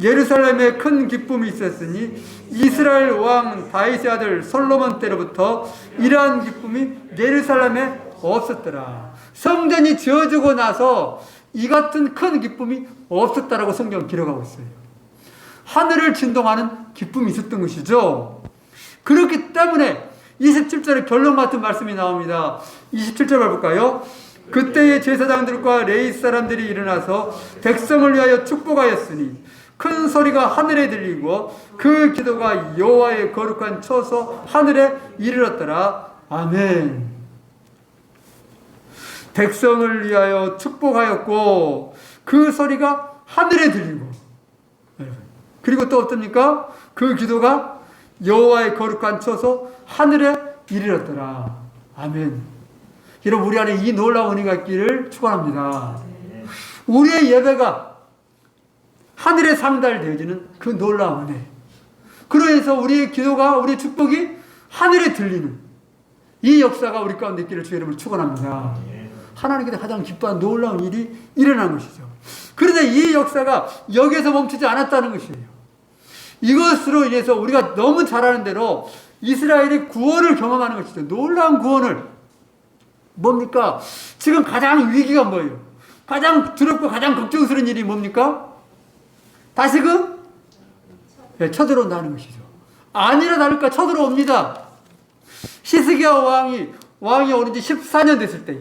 예루살렘에 큰 기쁨이 있었으니 이스라엘 왕 다윗의 아들 솔로몬 때로부터 이러한 기쁨이 예루살렘에 없었더라. 성전이 지어지고 나서 이 같은 큰 기쁨이 없었다라고 성경은 기록하고 있어요. 하늘을 진동하는 기쁨이 있었던 것이죠. 그렇기 때문에 27절에 결론 같은 말씀이 나옵니다. 27절 볼까요? 그때의 제사장들과 레위 사람들이 일어나서 백성을 위하여 축복하였으니 큰 소리가 하늘에 들리고 그 기도가 여호와의 거룩한 처소 하늘에 이르렀더라. 아멘. 백성을 위하여 축복하였고 그 소리가 하늘에 들리고, 그리고 또 어떻습니까? 그 기도가 여호와의 거룩한 처소 하늘에 이르렀더라. 아멘. 여러분, 우리 안에 이 놀라운 은혜가 있기를 축원합니다. 우리의 예배가 하늘에 상달되어지는 그 놀라운 은혜. 그러해서 우리의 기도가, 우리의 축복이 하늘에 들리는 이 역사가 우리 가운데 있기를 주 이름으로 축원합니다. 하나님께서 가장 기뻐한 놀라운 일이 일어난 것이죠. 그런데 이 역사가 여기에서 멈추지 않았다는 것이에요. 이것으로 인해서 우리가 너무 잘 아는 대로 이스라엘이 구원을 경험하는 것이죠. 놀라운 구원을. 뭡니까? 지금 가장 위기가 뭐예요? 가장 두렵고 가장 걱정스러운 일이 뭡니까? 다시금 쳐들어온다는 것이죠. 아니나 다를까 쳐들어옵니다. 히스기야 왕이 오른 지 14년 됐을 때에,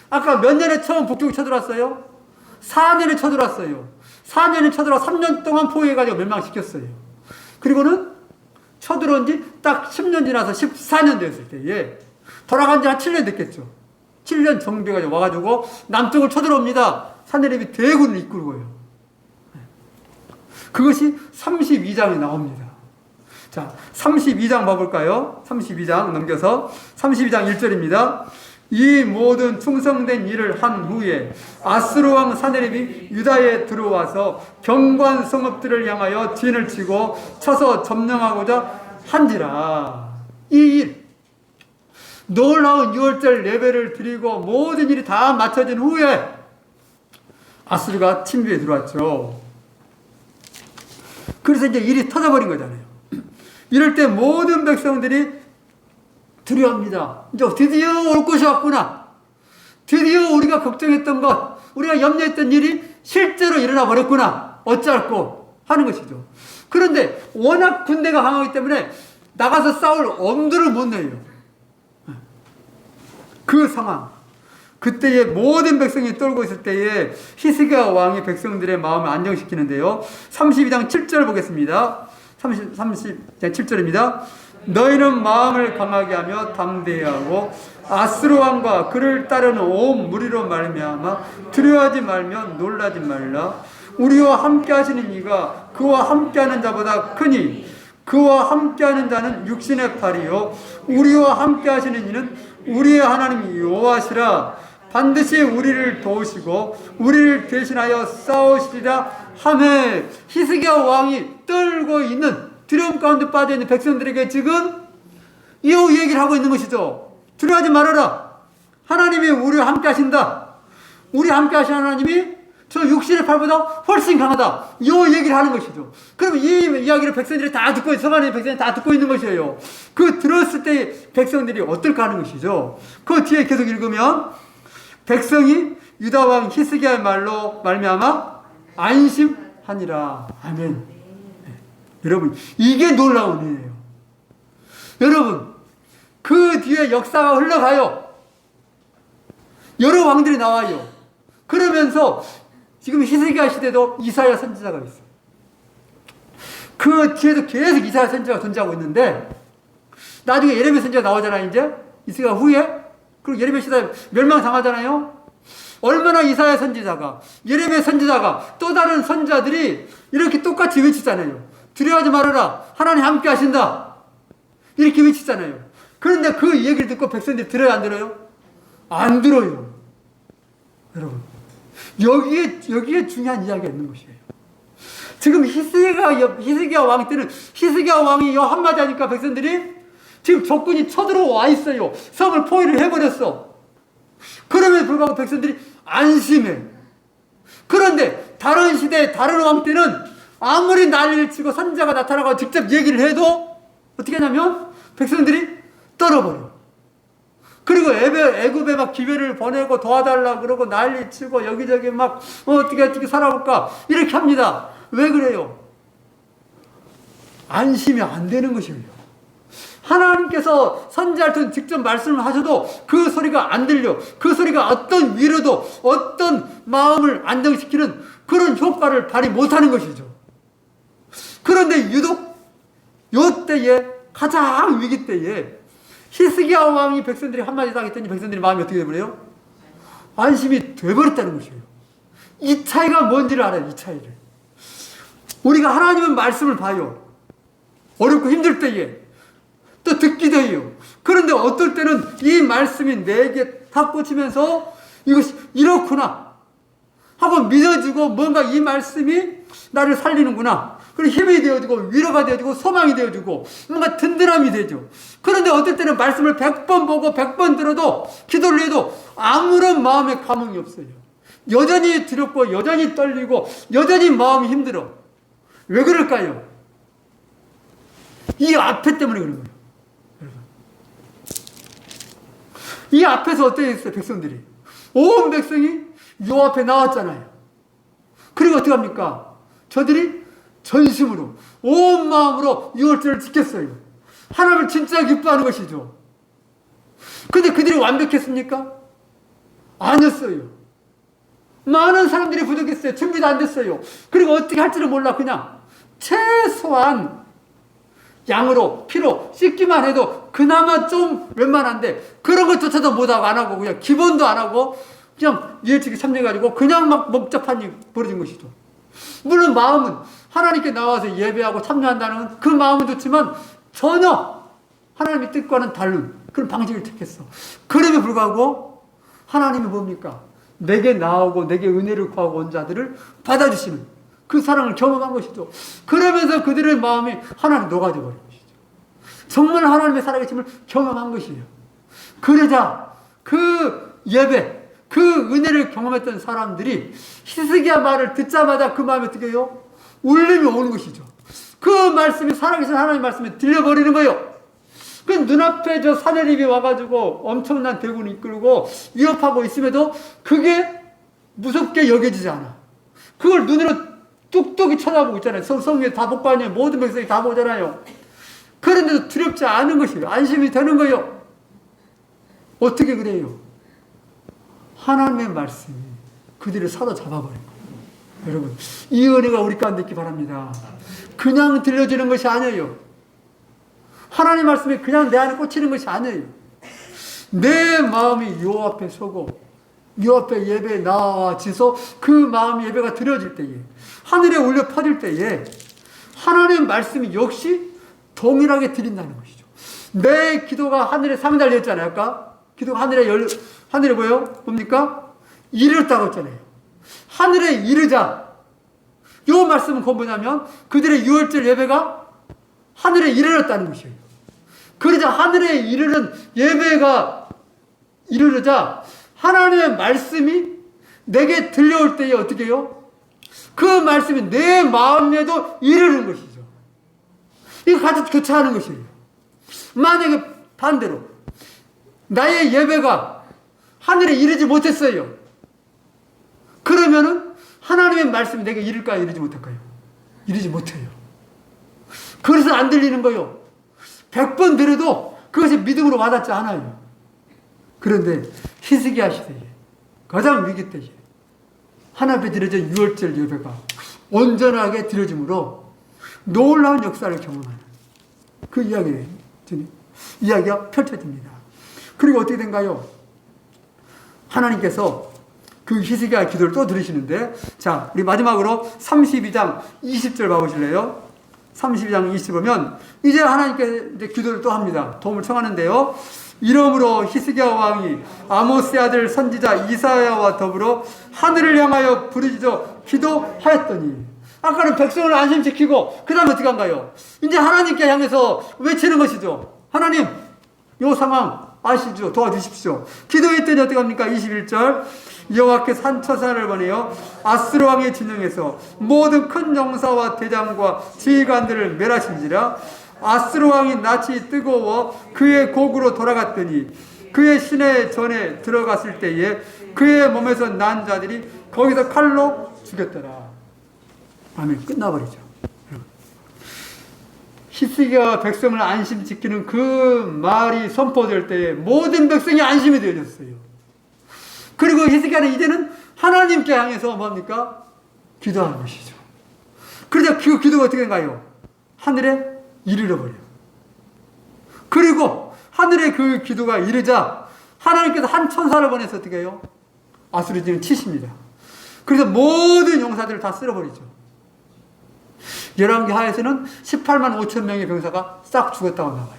아까 몇 년에 처음 북쪽이 쳐들어왔어요? 4년에 쳐들어왔어요. 4년에 쳐들어와 3년 동안 포위해가지고 멸망시켰어요. 그리고는 쳐들어온 지 딱 10년 지나서 14년 됐을 때에 돌아간 지 한 7년 됐겠죠. 7년 정비가 와가지고 남쪽을 쳐들어옵니다. 사내립이 대군을 이끌고요. 그것이 32장에 나옵니다. 자, 32장 봐볼까요? 32장 넘겨서 32장 1절입니다. 이 모든 충성된 일을 한 후에 아스루 왕 사네립이 유다에 들어와서 경관 성읍들을 향하여 진을 치고 쳐서 점령하고자 한지라. 이 일, 놀라운 6월절 예배를 드리고 모든 일이 다 마쳐진 후에 아스루가 침비에 들어왔죠. 그래서 이제 일이 터져버린 거잖아요. 이럴 때 모든 백성들이 두려워합니다. 이제 드디어 올 것이 왔구나. 드디어 우리가 걱정했던 것, 우리가 염려했던 일이 실제로 일어나 버렸구나. 어찌할꼬 하는 것이죠. 그런데 워낙 군대가 강하기 때문에 나가서 싸울 엄두를 못 내요. 그 상황, 그때에 모든 백성이 떨고 있을 때에 히스기야 왕이 백성들의 마음을 안정시키는데요. 32장 7절 보겠습니다. 32장 7절입니다. 너희는 마음을 강하게 하며 담대히 하고 아스루 왕과 그를 따르는 온 무리로 말미암아 두려워하지 말며 놀라지 말라. 우리와 함께 하시는 이가 그와 함께 하는 자보다 크니 그와 함께 하는 자는 육신의 팔이요 우리와 함께 하시는 이는 우리의 하나님 여호와시라. 반드시 우리를 도우시고 우리를 대신하여 싸우시리라 하매. 히스기야 왕이 떨고 있는, 두려움 가운데 빠져있는 백성들에게 지금 이 얘기를 하고 있는 것이죠. 두려워하지 말아라. 하나님이 우리와 함께 하신다. 우리 함께 하신 하나님이 저 육신의 팔보다 훨씬 강하다. 이 얘기를 하는 것이죠. 그럼 이 이야기를 백성들이 다 듣고, 서간의 백성들이 다 듣고 있는 것이에요. 그 들었을 때 백성들이 어떨까 하는 것이죠. 그 뒤에 계속 읽으면 백성이 유다 왕 히스기야의 말로 말미암아 안심하니라. 아멘. 네. 여러분, 이게 놀라운 일이에요. 여러분, 그 뒤에 역사가 흘러가요. 여러 왕들이 나와요. 그러면서 지금 히스기야 시대도 이사야 선지자가 있어요. 그 뒤에도 계속 이사야 선지자가 존재하고 있는데 나중에 예레미야 선지자가 나오잖아요. 이제 히스기야 후에. 그리고 예레미야 시대 멸망당하잖아요. 얼마나 이사야 선지자가, 예레미야 선지자가, 또 다른 선지자들이 이렇게 똑같이 외치잖아요. 두려워하지 말아라. 하나님 함께 하신다. 이렇게 외치잖아요. 그런데 그 얘기를 듣고 백성들이 들어요, 안 들어요? 안 들어요. 여러분, 여기에 중요한 이야기가 있는 것이에요. 지금 히스기야 왕 때는 히스기야 왕이 한마디 하니까 백성들이 지금 적군이 쳐들어와 있어요. 성을 포위를 해버렸어. 그럼에도 불구하고 백성들이 안심해. 그런데 다른 시대, 다른 왕 때는 아무리 난리를 치고 선지자가 나타나고 직접 얘기를 해도 어떻게 하냐면 백성들이 떨어버려. 그리고 애굽에 막 기회를 보내고 도와달라 그러고 난리 치고 여기저기 막 어떻게 살아볼까 이렇게 합니다. 왜 그래요? 안심이 안 되는 것이에요. 하나님께서 선지자한테 직접 말씀을 하셔도 그 소리가 안 들려. 그 소리가 어떤 위로도, 어떤 마음을 안정시키는 그런 효과를 발휘 못하는 것이죠. 그런데 유독 요때에, 가장 위기 때에 히스기야 왕이 백성들이 한마디 딱 했더니 백성들이 마음이 어떻게 되버려요? 안심이 돼버렸다는 것이에요. 이 차이가 뭔지를 알아요. 이 차이를. 우리가 하나님의 말씀을 봐요. 어렵고 힘들 때에 또 듣기도 해요. 그런데 어떨 때는 이 말씀이 내게 탁 꽂히면서 이것이 이렇구나 하고 믿어지고 뭔가 이 말씀이 나를 살리는구나. 그리고 힘이 되어지고 위로가 되어지고 소망이 되어지고 뭔가 든든함이 되죠. 그런데 어떨 때는 말씀을 100번 보고 100번 들어도 기도를 해도 아무런 마음의 감흥이 없어요. 여전히 두렵고 여전히 떨리고 여전히 마음이 힘들어. 왜 그럴까요? 이 앞에 때문에 그런 거예요. 이 앞에서 어떻게 했어요? 백성들이 온 백성이 요 앞에 나왔잖아요. 그리고 어떻게 합니까? 저들이 전심으로 온 마음으로 6월절을 지켰어요. 하나님을 진짜 기뻐하는 것이죠. 근데 그들이 완벽했습니까? 아니었어요. 많은 사람들이 부족했어요. 준비도 안 됐어요. 그리고 어떻게 할지를 몰라. 그냥 최소한 양으로 피로 씻기만 해도 그나마 좀 웬만한데 그런 것조차도 못하고 안 하고 그냥 기본도 안 하고 그냥 예측이 참여해가지고 그냥 막 복잡한 일이 벌어진 것이죠. 물론 마음은 하나님께 나와서 예배하고 참여한다는 그 마음은 좋지만 전혀 하나님의 뜻과는 다른 그런 방식을 택했어. 그럼에도 불구하고 하나님이 뭡니까? 내게 나오고 내게 은혜를 구하고 온 자들을 받아주시는 그 사랑을 경험한 것이죠. 그러면서 그들의 마음이 하나님 녹아져 버린 것이죠. 정말 하나님의 살아계심을 경험한 것이에요. 그러자 그 예배, 그 은혜를 경험했던 사람들이 히스기야 말을 듣자마자 그 마음에 어떻게 해요? 울림이 오는 것이죠. 그 말씀이 살아계신 하나님의 말씀에 들려버리는 거예요. 그 눈앞에 저 사내립이 와가지고 엄청난 대군을 이끌고 위협하고 있음에도 그게 무섭게 여겨지지 않아. 그걸 눈으로 뚝뚝이 쳐다보고 있잖아요. 성경에 다 복고 아니에요. 모든 백성이 다 보잖아요. 그런데도 두렵지 않은 것이에요. 안심이 되는 거예요. 어떻게 그래요? 하나님의 말씀이 그들을 사로잡아버린 거예요. 여러분, 이 은혜가 우리 가운데 있기 바랍니다. 그냥 들려지는 것이 아니에요. 하나님 말씀이 그냥 내 안에 꽂히는 것이 아니에요. 내 마음이 요 앞에 서고 요 앞에 예배에 나와지서 그 마음 예배가 드려질 때에 하늘에 울려 퍼질 때에 하나님 말씀이 역시 동일하게 드린다는 것이죠. 내 기도가 하늘에 상달렸잖아요. 아까 기도가 하늘에 뭐예요? 뭡니까? 이르렀다고 했잖아요. 하늘에 이르자. 요 말씀은 그건 뭐냐면 그들의 유월절 예배가 하늘에 이르렀다는 것이에요. 그러자 하늘에 이르는 예배가 이르르자 하나님의 말씀이 내게 들려올 때에 어떻게 해요? 그 말씀이 내 마음에도 이르는 것이죠. 이거 같이 교차하는 것이에요. 만약에 반대로 나의 예배가 하늘에 이르지 못했어요. 그러면은 하나님의 말씀이 내게 이를까요? 이르지 못할까요? 이르지 못해요. 그래서 안 들리는 거예요. 100번 들어도 그것이 믿음으로 와닿지 않아요. 그런데 히스기야 시대에 가장 위기 때에 하나님 앞에 드려진 유월절 예배가 온전하게 드려짐으로 놀라운 역사를 경험하는 그 이야기가 펼쳐집니다. 그리고 어떻게 된가요? 하나님께서 그 히스기야 기도를 또 들으시는데, 자, 우리 마지막으로 32장 20절 봐보실래요? 32장 20 보면 이제 하나님께 이제 기도를 또 합니다. 도움을 청하는데요. 이러므로 히스기야 왕이 아모스의 아들 선지자 이사야와 더불어 하늘을 향하여 부르짖어 기도하였더니, 아까는 백성을 안심시키고 그 다음에 어떻게 한가요? 이제 하나님께 향해서 외치는 것이죠. 하나님, 요 상황 아시죠? 도와주십시오. 기도했더니 어떻게 합니까? 21절 여호와께서 한 처사를 보내어 아스루 왕의 진영에서 모든 큰 용사와 대장과 지휘관들을 멸하신지라. 아스루 왕이 낯이 뜨거워 그의 곡으로 돌아갔더니 그의 시내 전에 들어갔을 때에 그의 몸에서 난 자들이 거기서 칼로 죽였더라. 아멘. 끝나버리죠. 히스기야가 백성을 안심시키는 그 말이 선포될 때에 모든 백성이 안심이 되어졌어요. 그리고 히스기야는 이제는 하나님께 향해서 뭡니까? 기도하는 것이죠. 그러자 그 기도가 어떻게 된가요? 하늘에 이르러버려요. 그리고 하늘에 그 기도가 이르자 하나님께서 한 천사를 보내서 어떻게 해요? 아수르진을 치십니다. 그래서 모든 용사들을 다 쓸어버리죠. 열왕기 하에서는 18만 5천 명의 병사가 싹 죽었다고 나와요.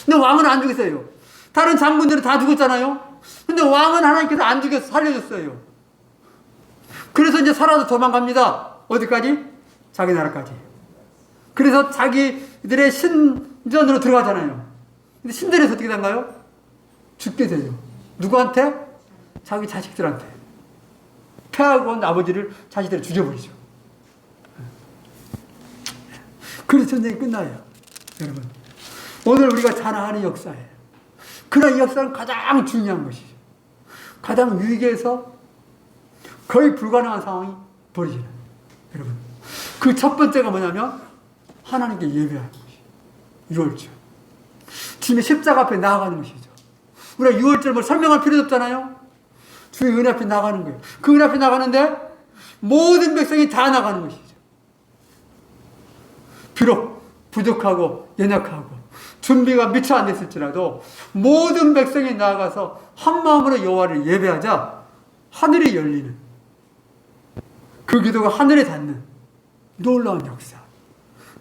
근데 왕은 안 죽였어요. 다른 장군들은 다 죽었잖아요. 근데 왕은 하나님께서 안 죽여서 살려줬어요. 그래서 이제 살아서 도망갑니다. 어디까지? 자기 나라까지. 그래서 자기들의 신전으로 들어가잖아요. 근데 신전에서 어떻게 된가요? 죽게 되죠. 누구한테? 자기 자식들한테. 패하고 온 아버지를 자식들을 죽여버리죠. 그래서 전쟁이 끝나요. 여러분, 오늘 우리가 자랑하는 역사예요. 그러나 이 역사는 가장 중요한 것이죠. 가장 위기에서 거의 불가능한 상황이 벌어지는, 여러분, 그 첫 번째가 뭐냐면 하나님께 예배하는 것이죠. 유월절, 주님의 십자가 앞에 나아가는 것이죠. 우리가 유월절 뭐 설명할 필요도 없잖아요. 주의 은혜 앞에 나가는 거예요. 그 은혜 앞에 나가는데 모든 백성이 다 나가는 것이죠. 비록 부족하고 연약하고 준비가 미처 안 됐을지라도 모든 백성이 나아가서 한 마음으로 여호와를 예배하자 하늘이 열리는, 그 기도가 하늘에 닿는 놀라운 역사.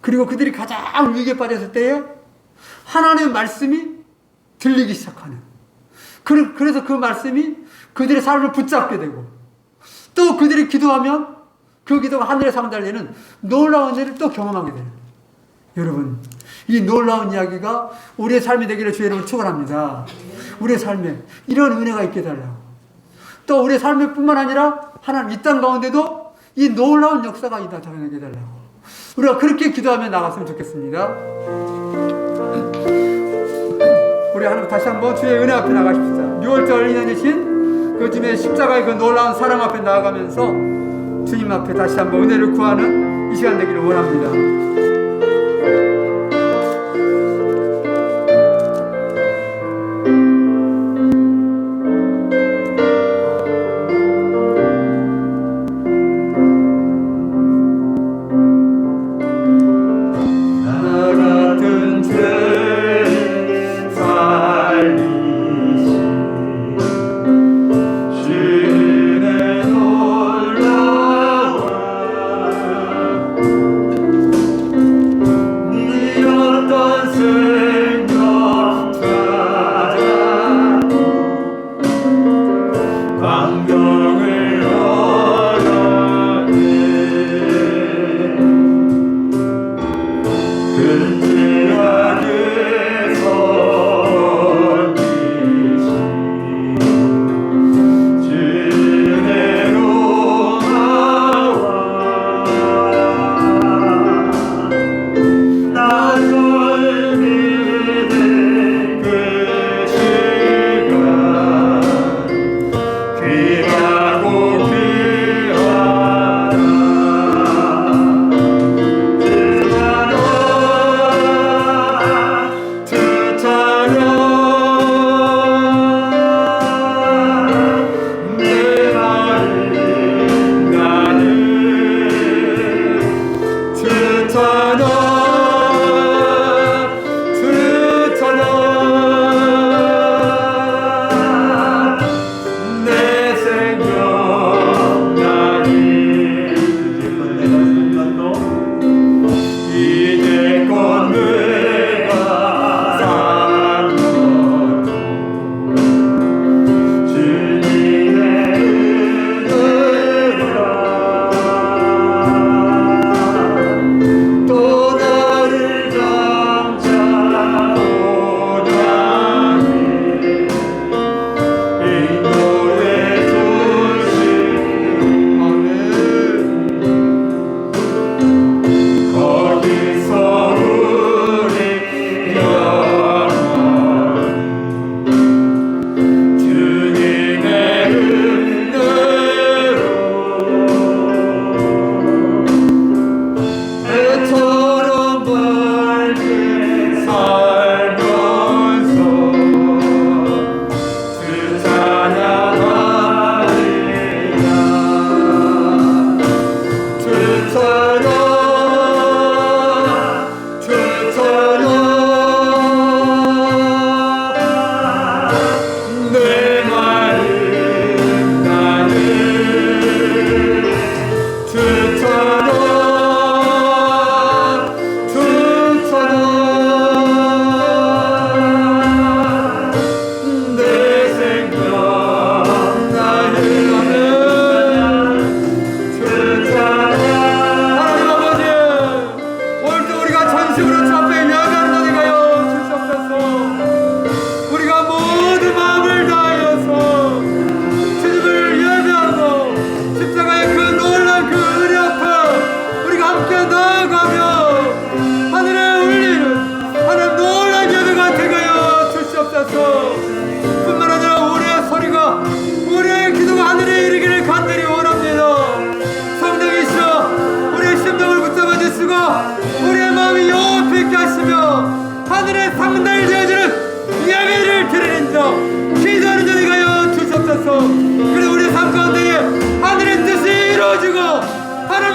그리고 그들이 가장 위기에 빠졌을 때에 하나님의 말씀이 들리기 시작하는, 그래서 그 말씀이 그들의 삶을 붙잡게 되고, 또 그들이 기도하면 그 기도가 하늘에 상달되는 놀라운 일을 또 경험하게 되는, 여러분, 이 놀라운 이야기가 우리의 삶이 되기를 주의 이름으로 축원합니다. 우리의 삶에 이런 은혜가 있게 달라고, 또 우리의 삶에 뿐만 아니라 하나님 이 땅 가운데도 이 놀라운 역사가 나타나게 달라고, 우리가 그렇게 기도하며 나갔으면 좋겠습니다. 우리 하나님 다시 한번 주의 은혜 앞에 나가십시다. 6월절 인연이신 그 주님의 십자가의 그 놀라운 사랑 앞에 나아가면서 주님 앞에 다시 한번 은혜를 구하는 이 시간 되기를 원합니다.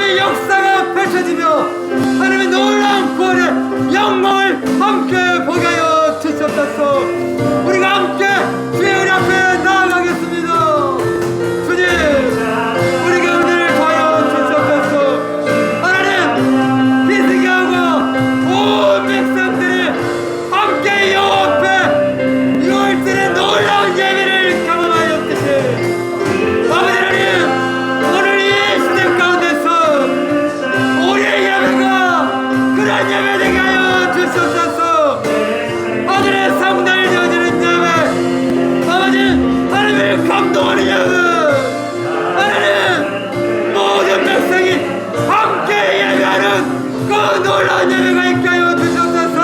하나님의 역사가 펼쳐지며 하나님의 놀라운 구원의 영광을 함께 보게 하여 주시옵소서. 우리가 함께 주의 은혜 앞에 나아가겠습니다. 주님, 우리에게 은혜를 더하여 주시옵소서. 하나님, 히스기야하고 온 백성들이 함께 여호와 앞에 6월절의 놀라운 예배를 경험하였듯이 아버지 하나님, 오늘 이 시대 가운데서 우리의 예배가 그런 예배 되게 하여 주시옵소서. 하늘의 상단을 여지는 예배, 아버지 하나님을 감동하는 예배, 하나님 모든 백성이 함께 예배하는 그 놀라운 예배가 있게 하여 주시옵소서.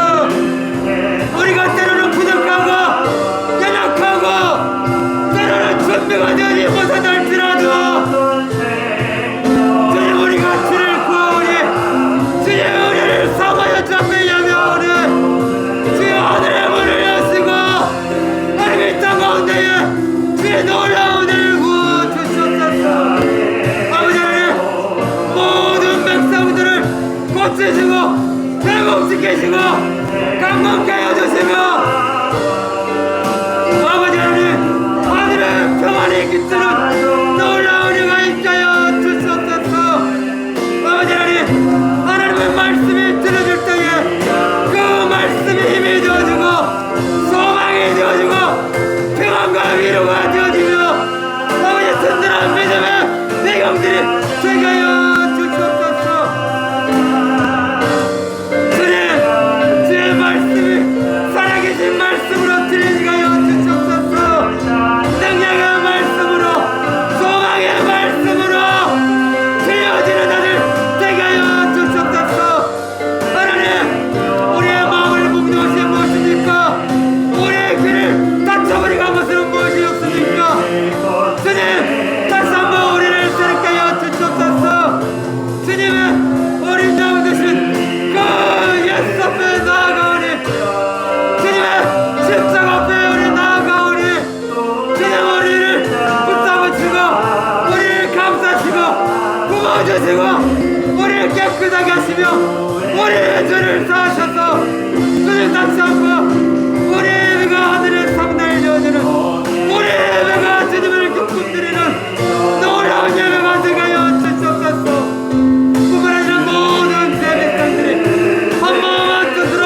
우리가 때로는 부족하고 연약하고 때로는 준비가 되지 못하다 할지라도 주님, 우리가 주를 구하오니 주의 은혜를 삼하여 주 앞에 예배하오니 주의 하늘의 문을 여시고 하나님의 땅 가운데에 주의 놀라운 은혜를 부어 주시옵소서. 아버지 하나님, 모든 백성들을 고치시고 회복시키시고 강건케 하여 주시며 아버지 하나님, 하늘의 평안이 깃드는 놀라운 은혜가 있게 하여 주시옵소서. 아버지 하나님, 하나님의 말씀이 들어줄 때에 그 말씀이 힘이 되어주고 소망이 되어주고 평안과 위로가 되어지며 아버지 든든한 믿음의 내경들이 되게 하여 주시옵소서. 주님, 주의 말씀이 살아계신 말씀으로 들리게 하여 주시옵소서. 능력의 말씀으로 소망의 말씀으로 들려지는 아들 되게 하여 주시옵소서. 하나님, 우리의 마음을 묶는 것이 무엇입니까? 우리의 귀를 닫혀버리가 것은 무엇이 없습니까? 주님, 다시 한번 우리를 새롭게 하여 주시옵소서. 주님의 어린 양 되신 그 예수 앞에 나아가오니 주님의 십자가 앞에 우리 나아가오니 주님, 우리를 붙잡으시고 우리를 감싸시고 부어주시고 우리를 깨끗하게 하시며 우리의 죄를 사하셔서 주님, 다시 한번 우리의 예배가 하늘의 상단을 여주는 우리의 예배가 주님을 기쁨드리는 놀라운 예배가 되게 하여 주시옵소서. 뿐만 아니라 모든 세뱃상들이 한 마음 한 뜻으로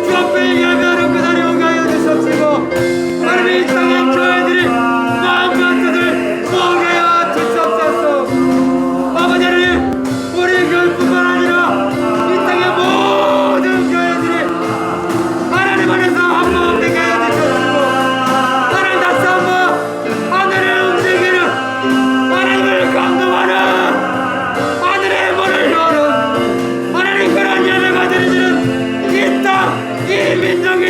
주 앞에 예배하는 그날이 오게 하여 주시옵시고 하나님의 이 땅의 교회들이 마음과 뜻을 모으게 하여 주시옵소서. 아버지 하나님, 우리 교회뿐만 아니라 이 땅의 모든 교회들이 하나님 안에서 한 마음 되게 하여 주시옵시고 하나님, 다시 한번 하늘을 움직이는 하나님을 감동하는 하늘의 문을 여는 하나님, 그런 예배가 드리는 이 땅, 이 민족이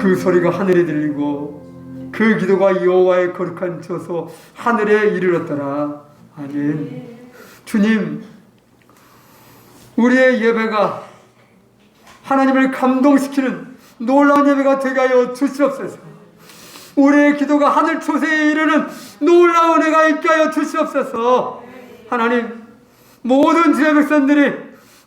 그 소리가 하늘에 들리고 그 기도가 여호와의 거룩한 저소 하늘에 이르렀더라. 아멘. 주님, 우리의 예배가 하나님을 감동시키는 놀라운 예배가 되게 하여 주시옵소서. 우리의 기도가 하늘 초세에 이르는 놀라운 은혜가 있게 하여 주시옵소서. 하나님, 모든 주의 백성들이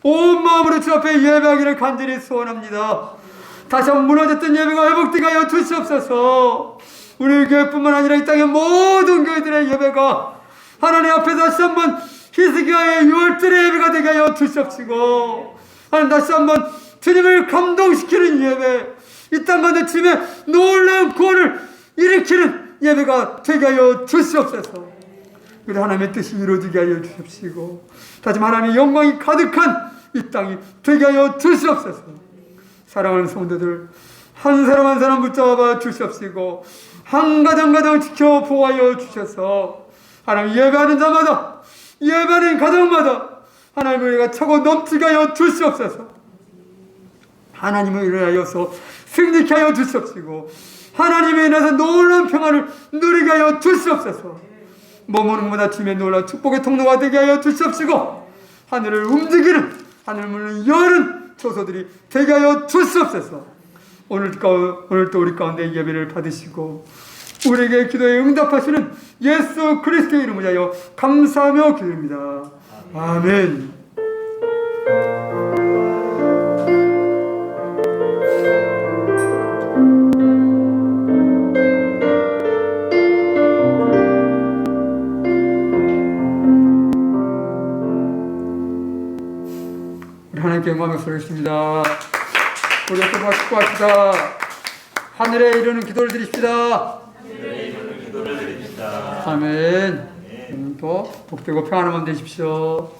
온 마음으로 주 앞에 예배하기를 간절히 소원합니다. 다시 한번 무너졌던 예배가 회복되게 하여 주시옵소서. 우리 교회뿐만 아니라 이 땅의 모든 교회들의 예배가 하나님 앞에 다시 한번 히스기야의 6월절의 예배가 되게 하여 주시옵시고, 하나님 다시 한번 주님을 감동시키는 예배, 이 땅 가운데 주님의 놀라운 구원을 일으키는 예배가 되게 하여 주시옵소서. 그래 하나님의 뜻이 이루어지게 하여 주십시고, 다시 하나님의 영광이 가득한 이 땅이 되게 하여 주시옵소서. 사랑하는 성도들 한 사람 한 사람 붙잡아 주시옵시고, 한 가정 가정 지켜 보호하여 주셔서 하나님 예배하는 자마다, 예배하는 가정마다 하나님의 은혜가 차고 넘치게 하여 주시옵소서. 하나님을 인하여서 승리케 하여 주시옵시고, 하나님에 인해서 놀라운 평안을 누리게 하여 주시옵소서. 머무는 것보다 주님의 놀라운 축복의 통로가 되게 하여 주시옵시고, 하늘을 움직이는, 하늘 문을 여는 조소들이 되게 하여 주시옵소서. 오늘도 우리 가운데 예배를 받으시고 우리에게 기도에 응답하시는 예수 그리스도의 이름을 위하여 감사하며 기도합니다. 아멘. 하나님께 영광을 돌리겠습니다. 우리 또한 축복합시다. 하늘에 이르는 기도를 드립시다. 아멘. 또 복되고 평안한 밤 되십시오.